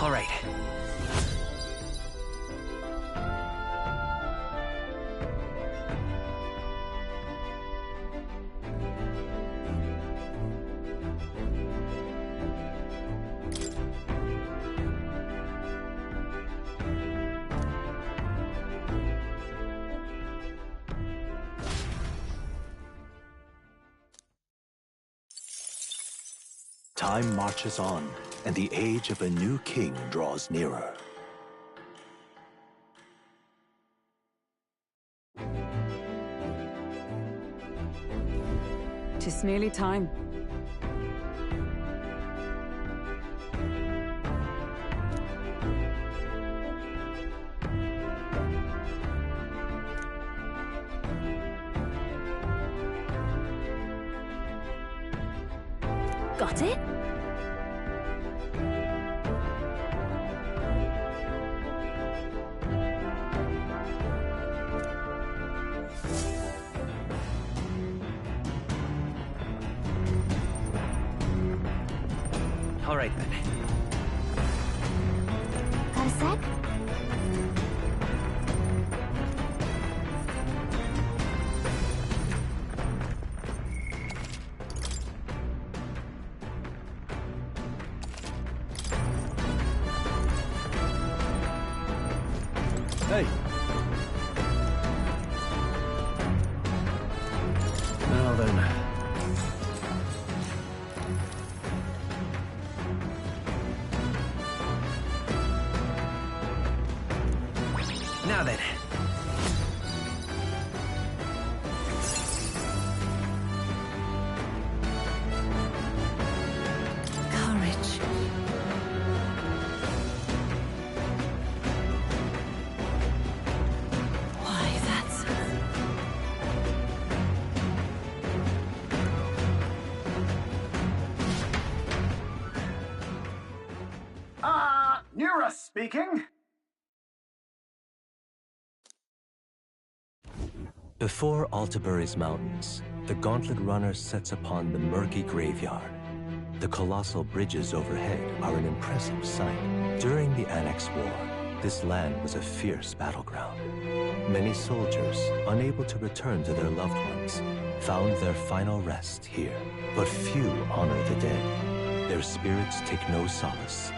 all right. Time marches on, and the age of a new king draws nearer. Tis nearly time. Got it? All right, then. Got a sec? Hey. Now then. Now then. Courage. Why, that's... Nira speaking. Before Altabury's mountains, the Gauntlet Runner sets upon the murky graveyard. The colossal bridges overhead are an impressive sight. During the Annex War, this land was a fierce battleground. Many soldiers, unable to return to their loved ones, found their final rest here. But few honor the dead. Their spirits take no solace.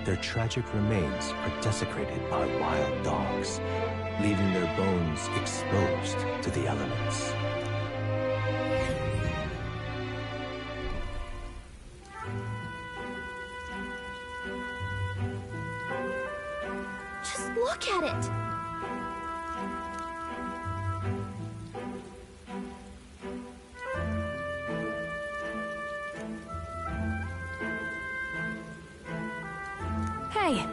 Their tragic remains are desecrated by wild dogs, leaving their bones exposed to the elements. Just look at it! Hey!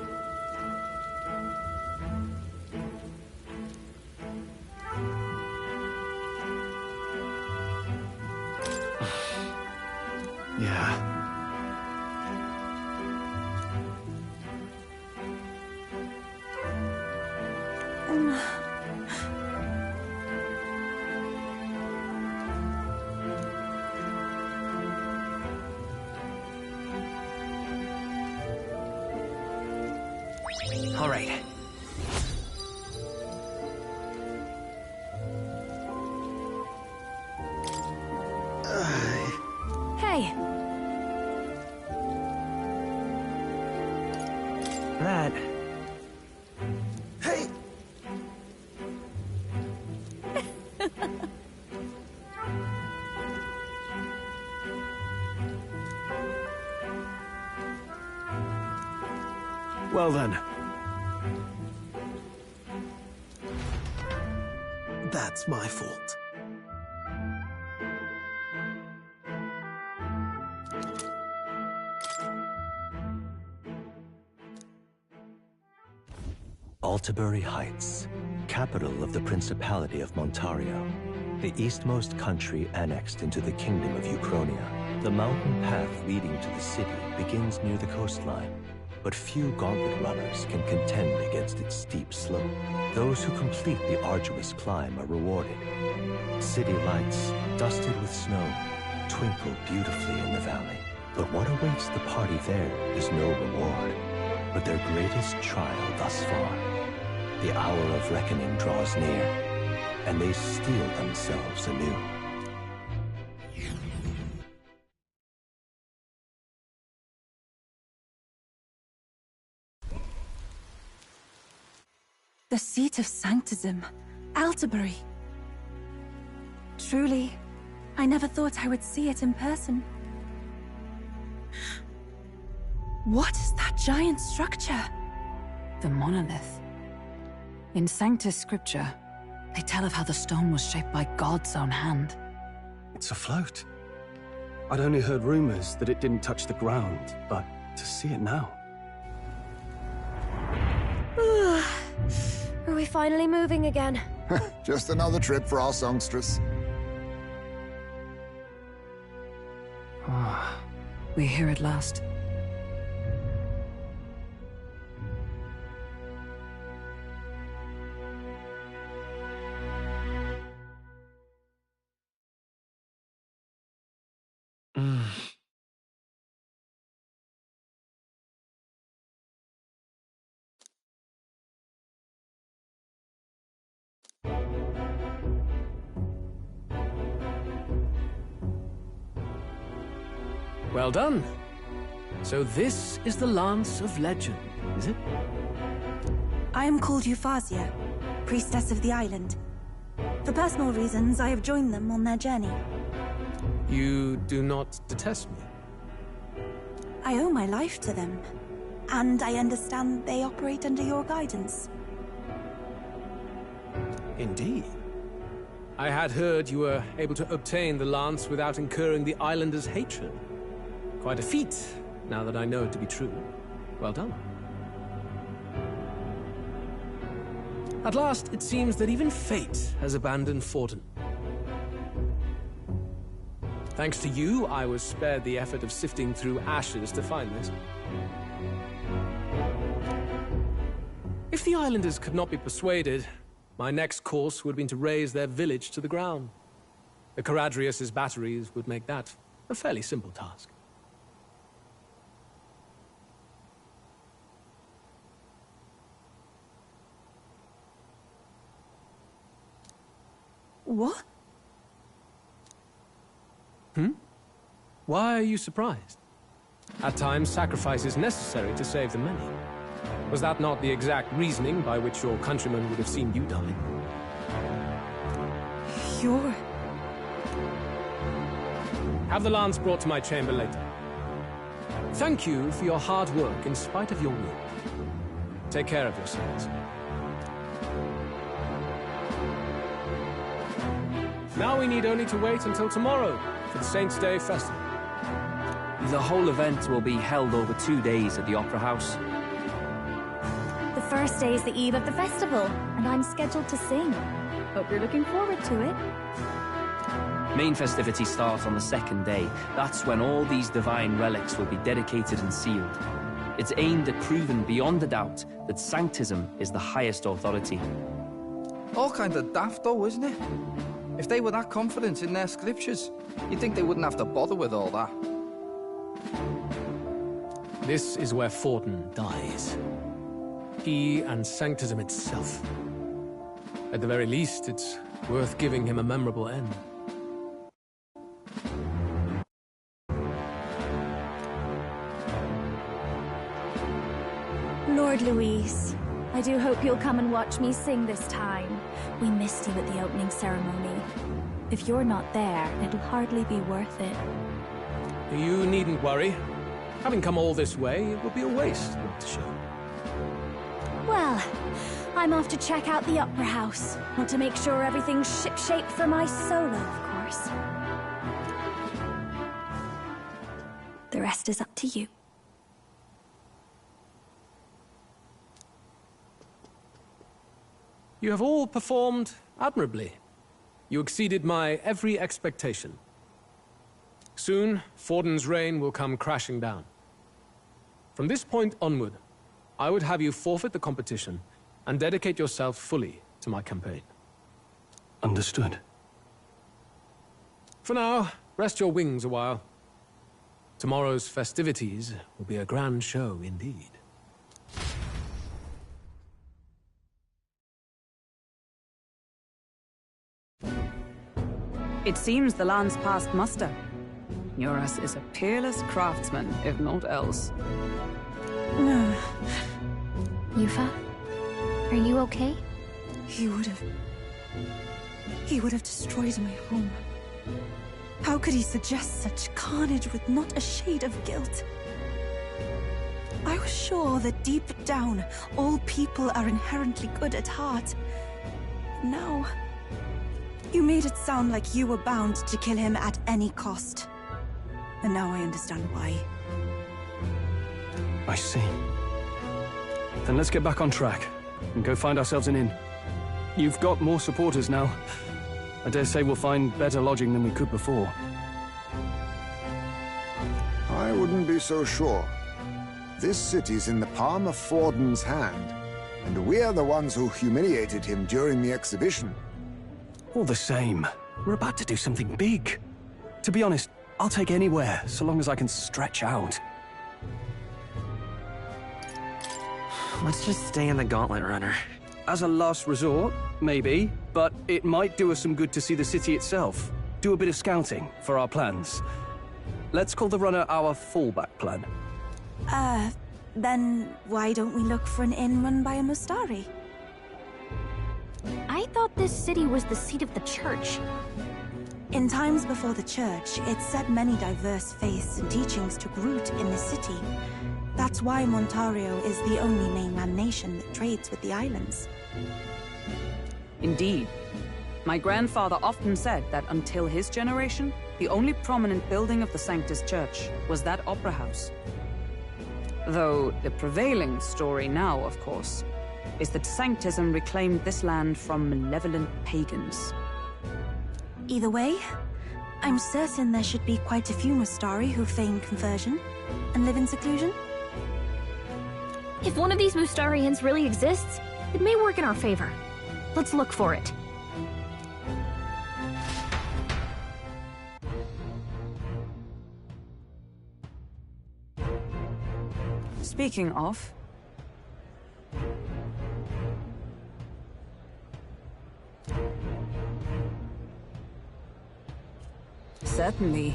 Yeah. All right. Hey! Right. Hey! Well then. That's my fault. Altabury Heights, capital of the Principality of Montario, the eastmost country annexed into the Kingdom of Uchronia. The mountain path leading to the city begins near the coastline, but few gauntlet runners can contend against its steep slope. Those who complete the arduous climb are rewarded. City lights, dusted with snow, twinkle beautifully in the valley. But what awaits the party there is no reward, but their greatest trial thus far. The hour of reckoning draws near, and they steel themselves anew. The seat of Sanctism, Altabury. Truly, I never thought I would see it in person. What is that giant structure? The monolith. In Sanctus Scripture, they tell of how the stone was shaped by God's own hand. It's afloat. I'd only heard rumors that it didn't touch the ground, but to see it now. Are we finally moving again? Just another trip for our songstress. We're here at last. Well done. So this is the Lance of Legend, is it? I am called Euphrasia, priestess of the island. For personal reasons, I have joined them on their journey. You do not detest me? I owe my life to them, and I understand they operate under your guidance. Indeed. I had heard you were able to obtain the lance without incurring the islanders' hatred. Quite a feat, now that I know it to be true. Well done. At last, it seems that even fate has abandoned Fortin. Thanks to you, I was spared the effort of sifting through ashes to find this. If the islanders could not be persuaded, my next course would have been to raze their village to the ground. The Caradrius' batteries would make that a fairly simple task. What? Why are you surprised? At times, sacrifice is necessary to save the many. Was that not the exact reasoning by which your countrymen would have seen you die? You're... Have the lance brought to my chamber later. Thank you for your hard work in spite of your wound. Take care of yourselves. Now we need only to wait until tomorrow for the Saints' Day Festival. The whole event will be held over 2 days at the Opera House. The first day is the eve of the festival, and I'm scheduled to sing. Hope you're looking forward to it. Main festivities start on the second day. That's when all these divine relics will be dedicated and sealed. It's aimed at proving beyond a doubt that Sanctism is the highest authority. All kind of daft though, isn't it? If they were that confident in their scriptures, you'd think they wouldn't have to bother with all that. This is where Fortin dies. He and Sanctism itself. At the very least, it's worth giving him a memorable end. Lord Louise, I do hope you'll come and watch me sing this time. We missed you at the opening ceremony. If you're not there, it'll hardly be worth it. You needn't worry. Having come all this way, it would be a waste not to show. Well, I'm off to check out the Opera House. Want to make sure everything's ship-shape for my solo, of course. The rest is up to you. You have all performed admirably. You exceeded my every expectation. Soon, Forden's reign will come crashing down. From this point onward, I would have you forfeit the competition and dedicate yourself fully to my campaign. Understood. For now, rest your wings a while. Tomorrow's festivities will be a grand show indeed. It seems the land's passed muster. Eurus is a peerless craftsman, if not else. Yufa? Are you okay? He would have destroyed my home. How could he suggest such carnage with not a shade of guilt? I was sure that deep down, all people are inherently good at heart. Now, you made it sound like you were bound to kill him at any cost. And now I understand why. I see. Then let's get back on track and go find ourselves an inn. You've got more supporters now. I dare say we'll find better lodging than we could before. I wouldn't be so sure. This city's in the palm of Forden's hand, and we're the ones who humiliated him during the exhibition. All the same, we're about to do something big. To be honest, I'll take anywhere, so long as I can stretch out. Let's just stay in the Gauntlet Runner. As a last resort, maybe, but it might do us some good to see the city itself. Do a bit of scouting for our plans. Let's call the runner our fallback plan. Then why don't we look for an inn run by a Mustari? I thought this city was the seat of the church. In times before the church, it said many diverse faiths and teachings took root in the city. That's why Montario is the only mainland nation that trades with the islands. Indeed. My grandfather often said that until his generation, the only prominent building of the Sanctus Church was that opera house. Though the prevailing story now, of course, is that Sanctism reclaimed this land from malevolent pagans. Either way, I'm certain there should be quite a few Mustari who feign conversion and live in seclusion. If one of these Mustarians really exists, it may work in our favor. Let's look for it. Speaking of... Certainly.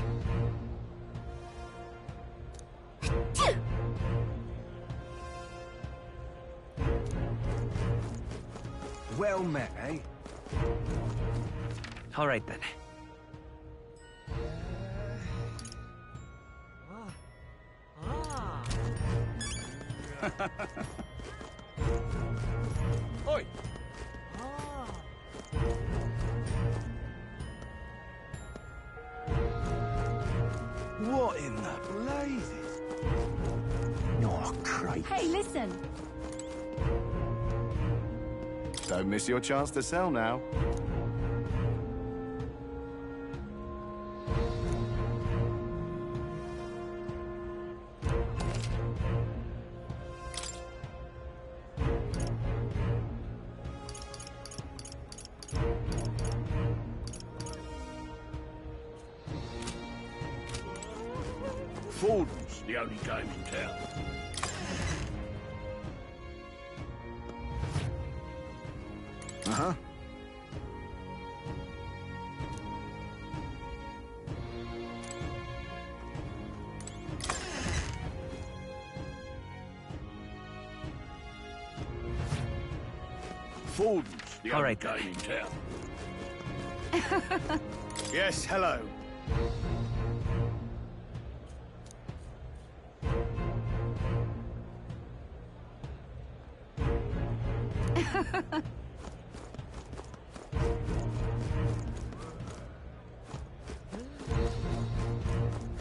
Well met, eh? All right, then. Oi! What in the blazes? Oh, Christ. Hey, listen! Don't miss your chance to sell now. Forden's the only game in town. Uh-huh. Forden's the only game in town. Yes, hello.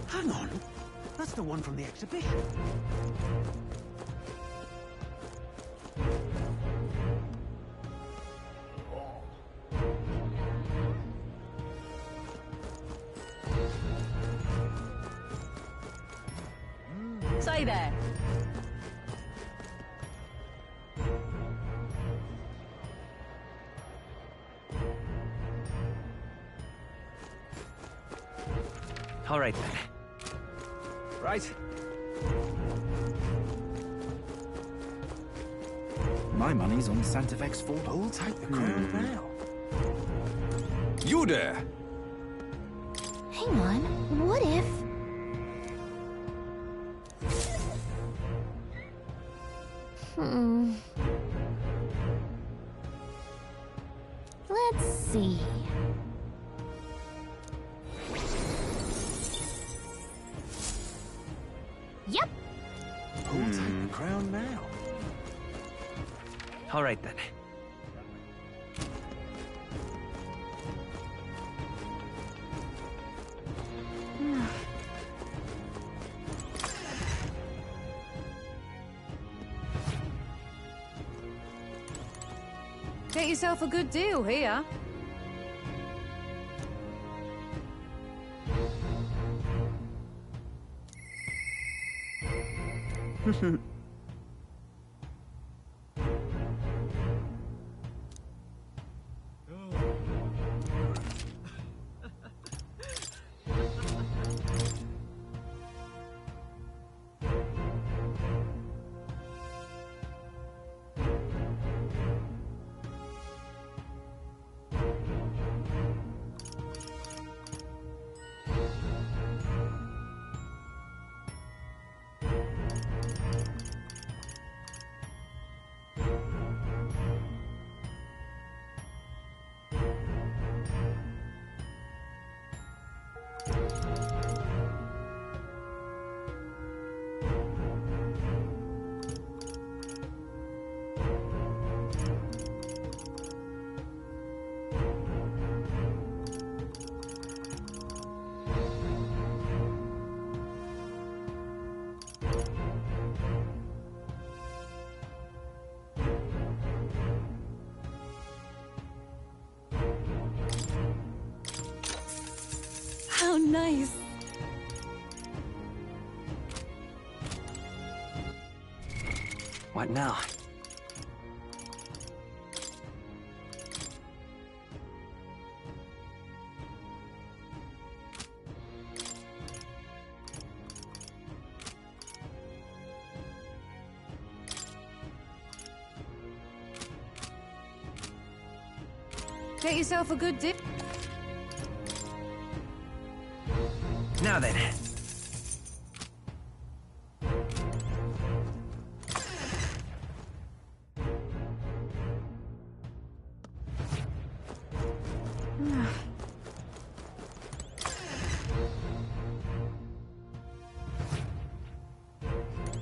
Hang on. That's the one from the exhibition. Say there. All right, then. Right. My money's on Santa Fe's fort. I'll take the crown now. You there! Hang on, what if... Let's see... Yep! I'll take the crown now. All right, then. Get yourself a good deal here. How nice. What now? Get yourself a good deal. Now then.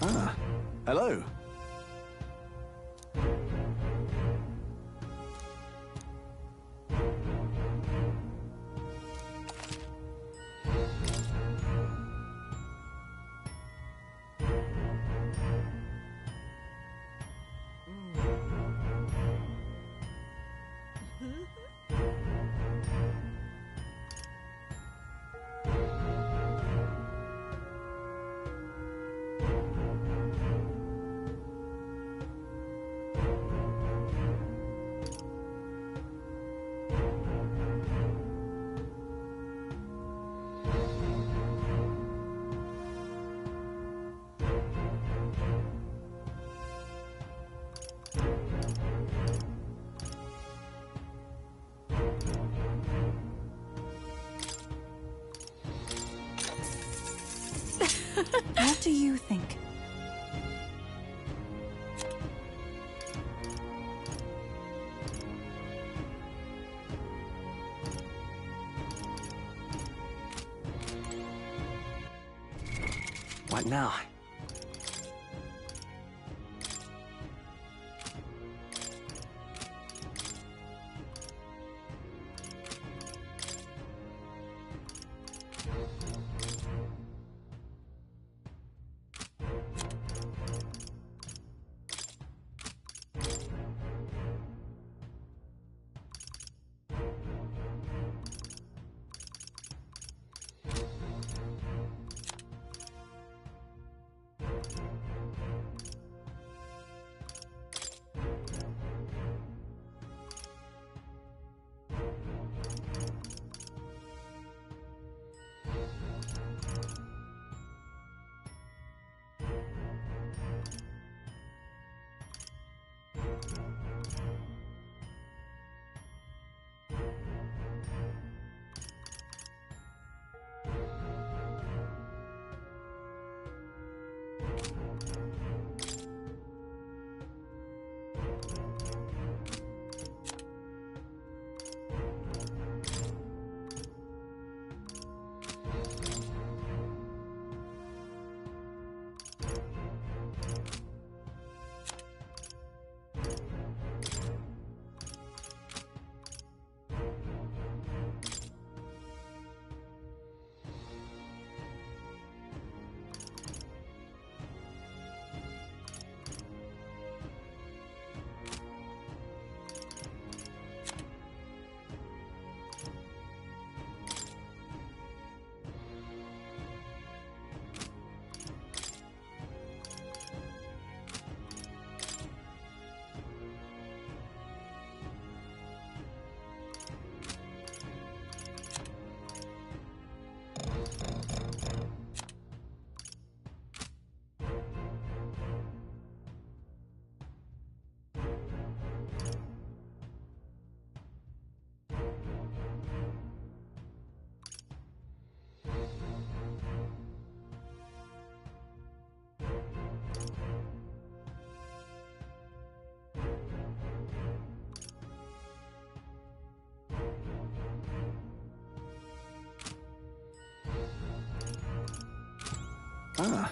Ah, hello. What do you think? What now? Ah.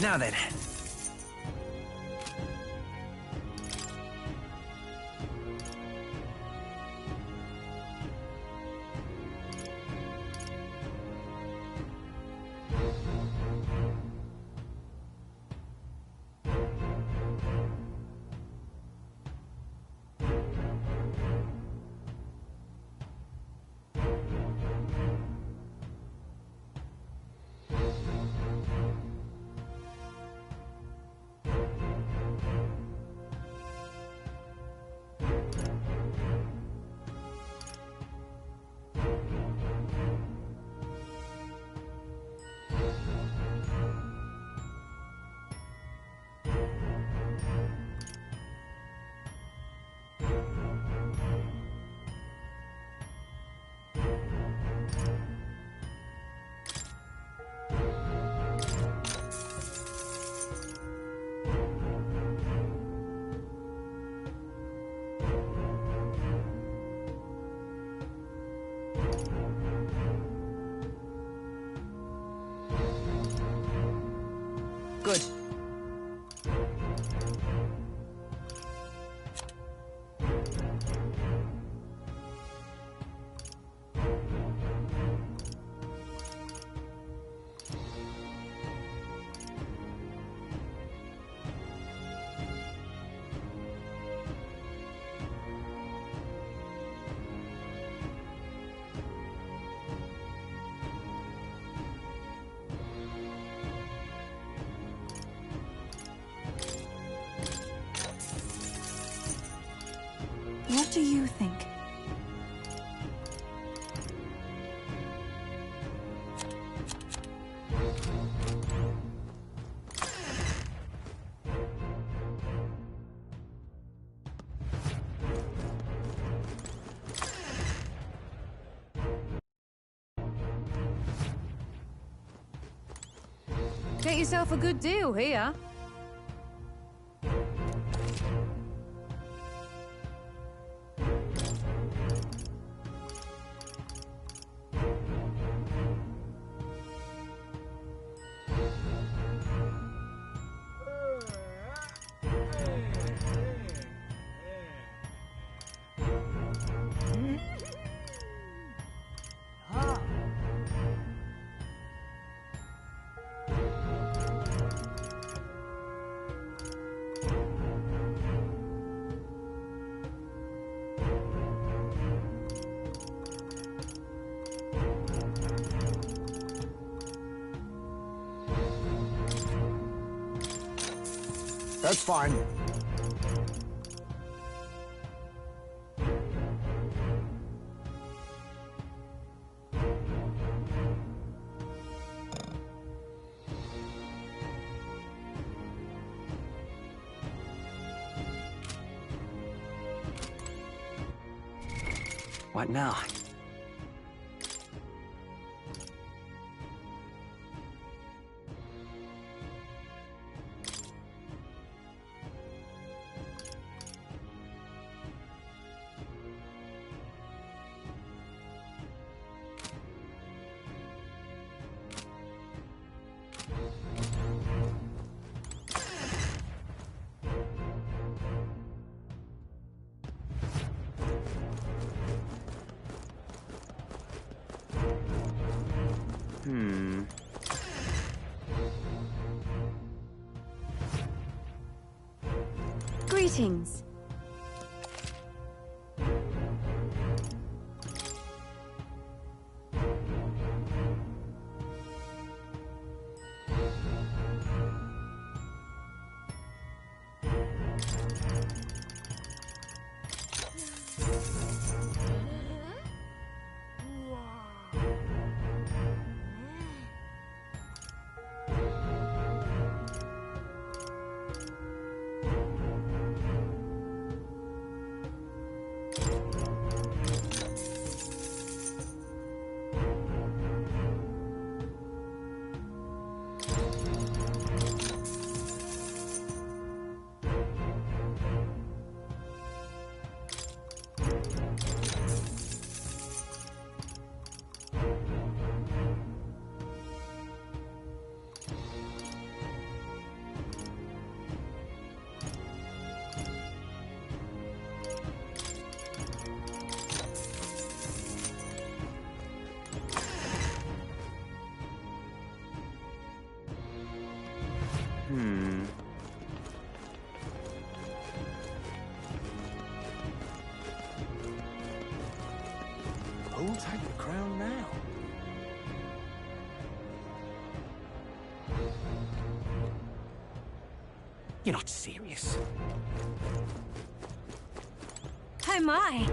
Now then. you think? Get yourself a good deal here. That's fine. What now? Greetings. Who'll take the crown now? You're not serious. Oh my!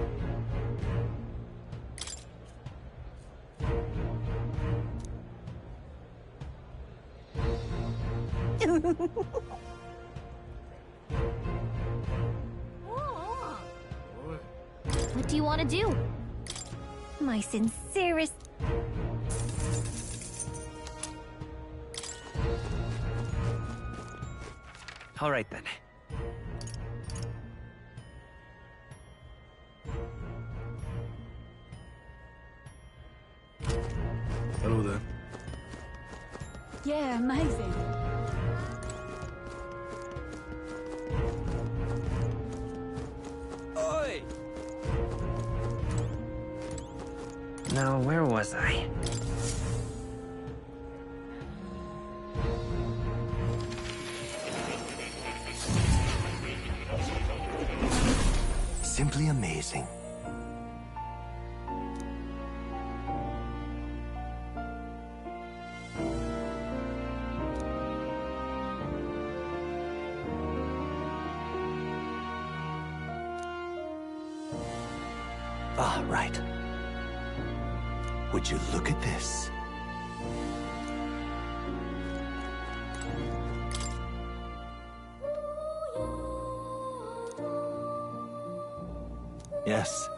What do you want to do? My sincerest... All right then. Hello there. Yeah, amazing. Oi! Now, where was I? Simply amazing. Ah, right. Would you look at this? Yes.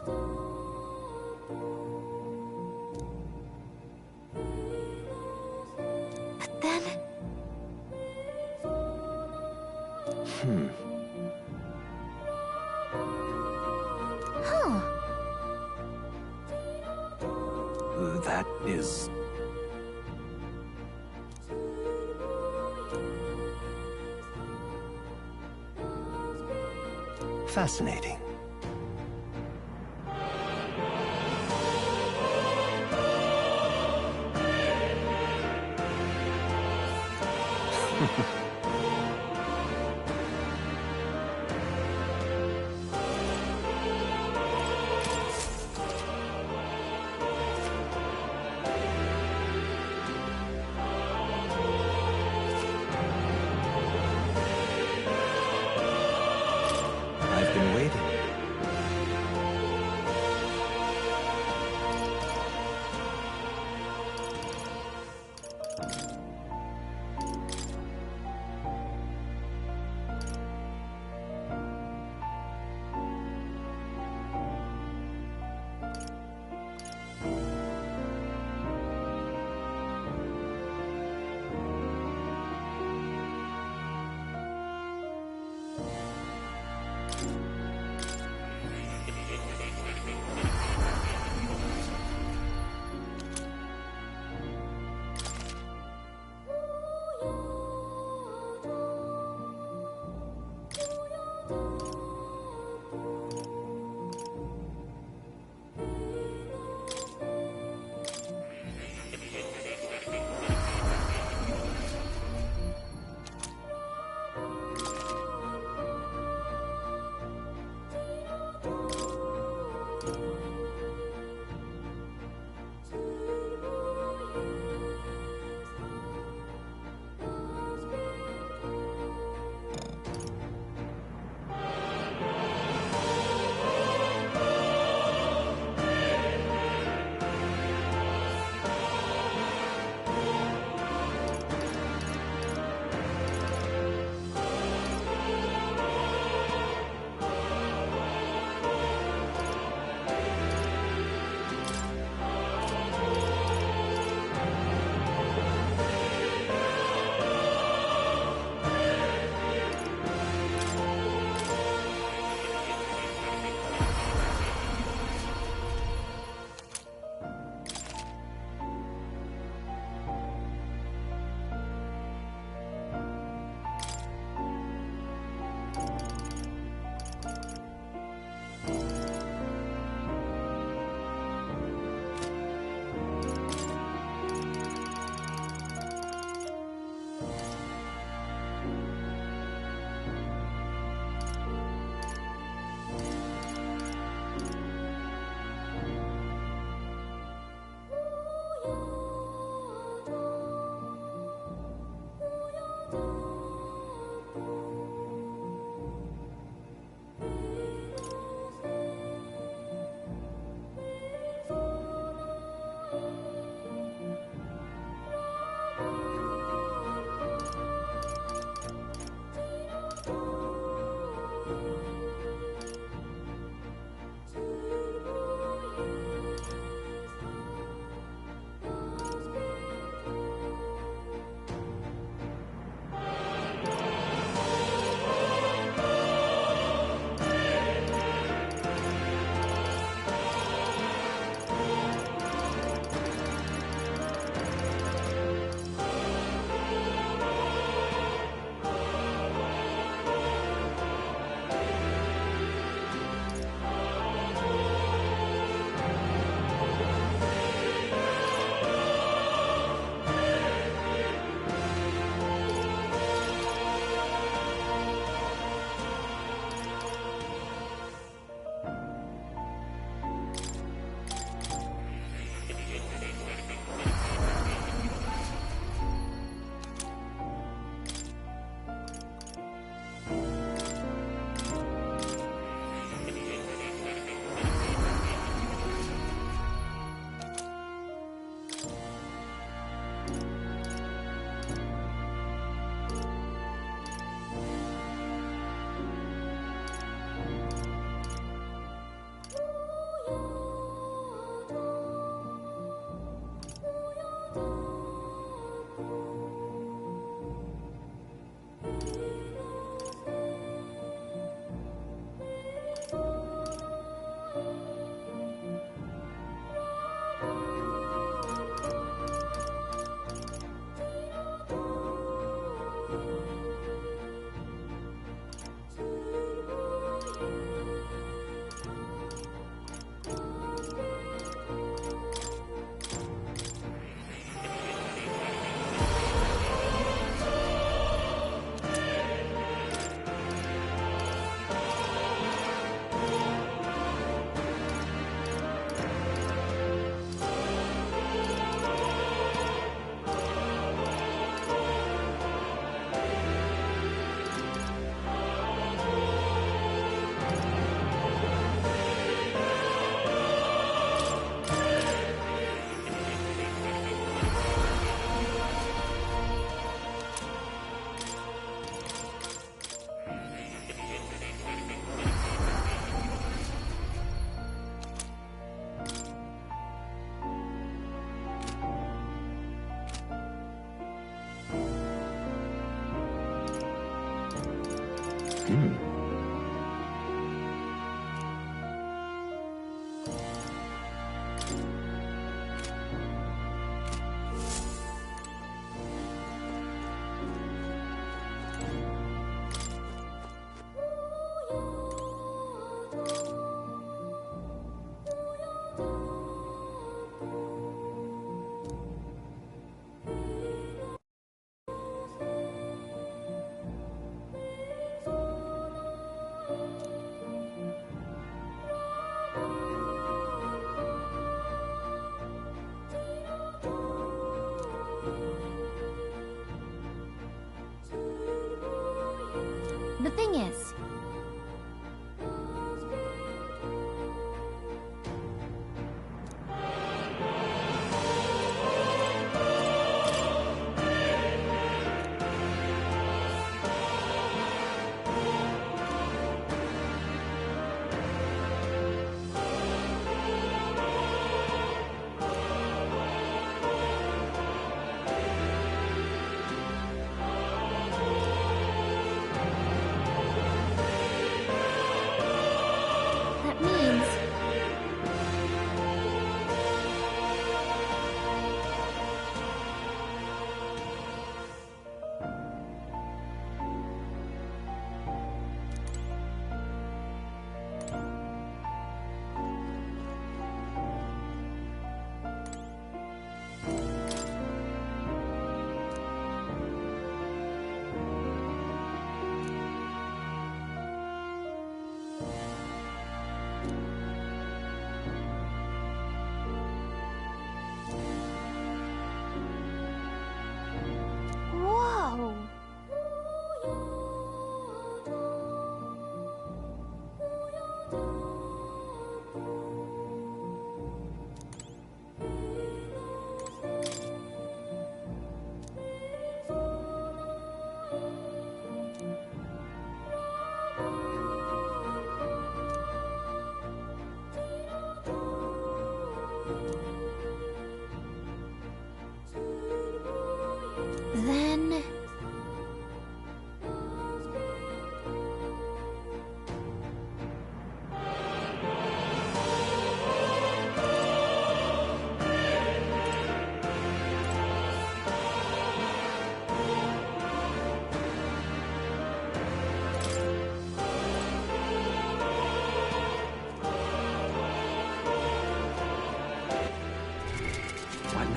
But then... Huh. That is... fascinating. I've been waiting.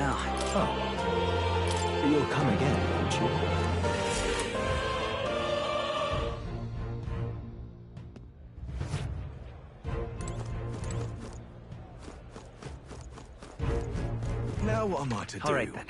now? Oh. You'll come again, won't you? Now what am I to do? All right, then.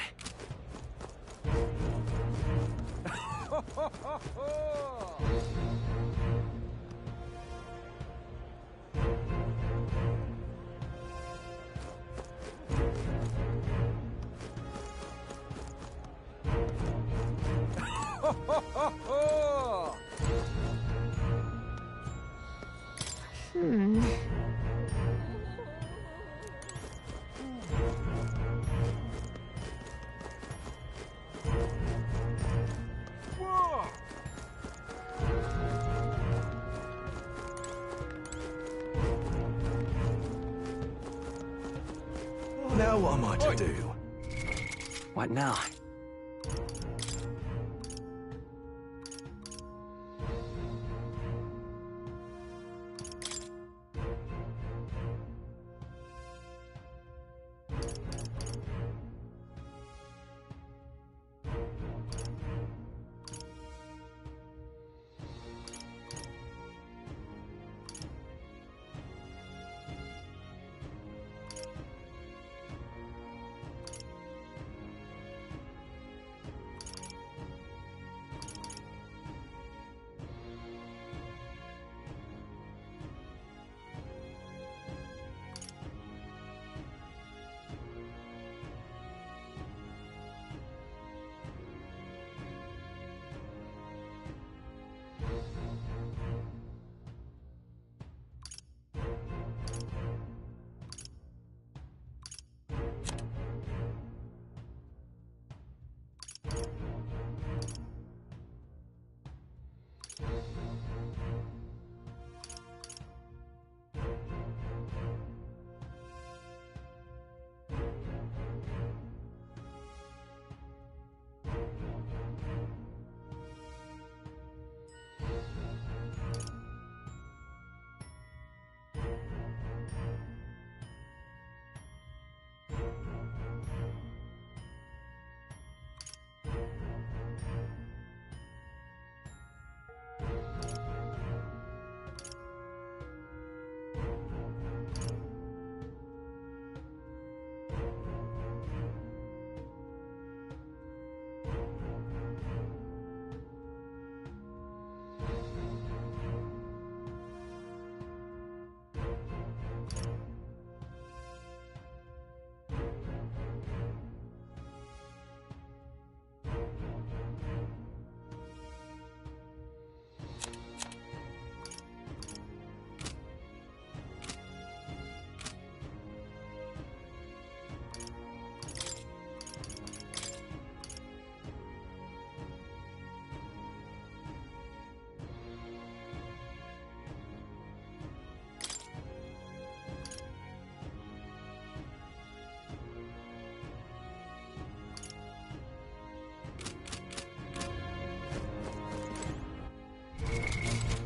Now what am I to do? What now?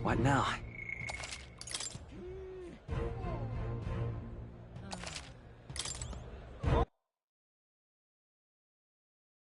What now?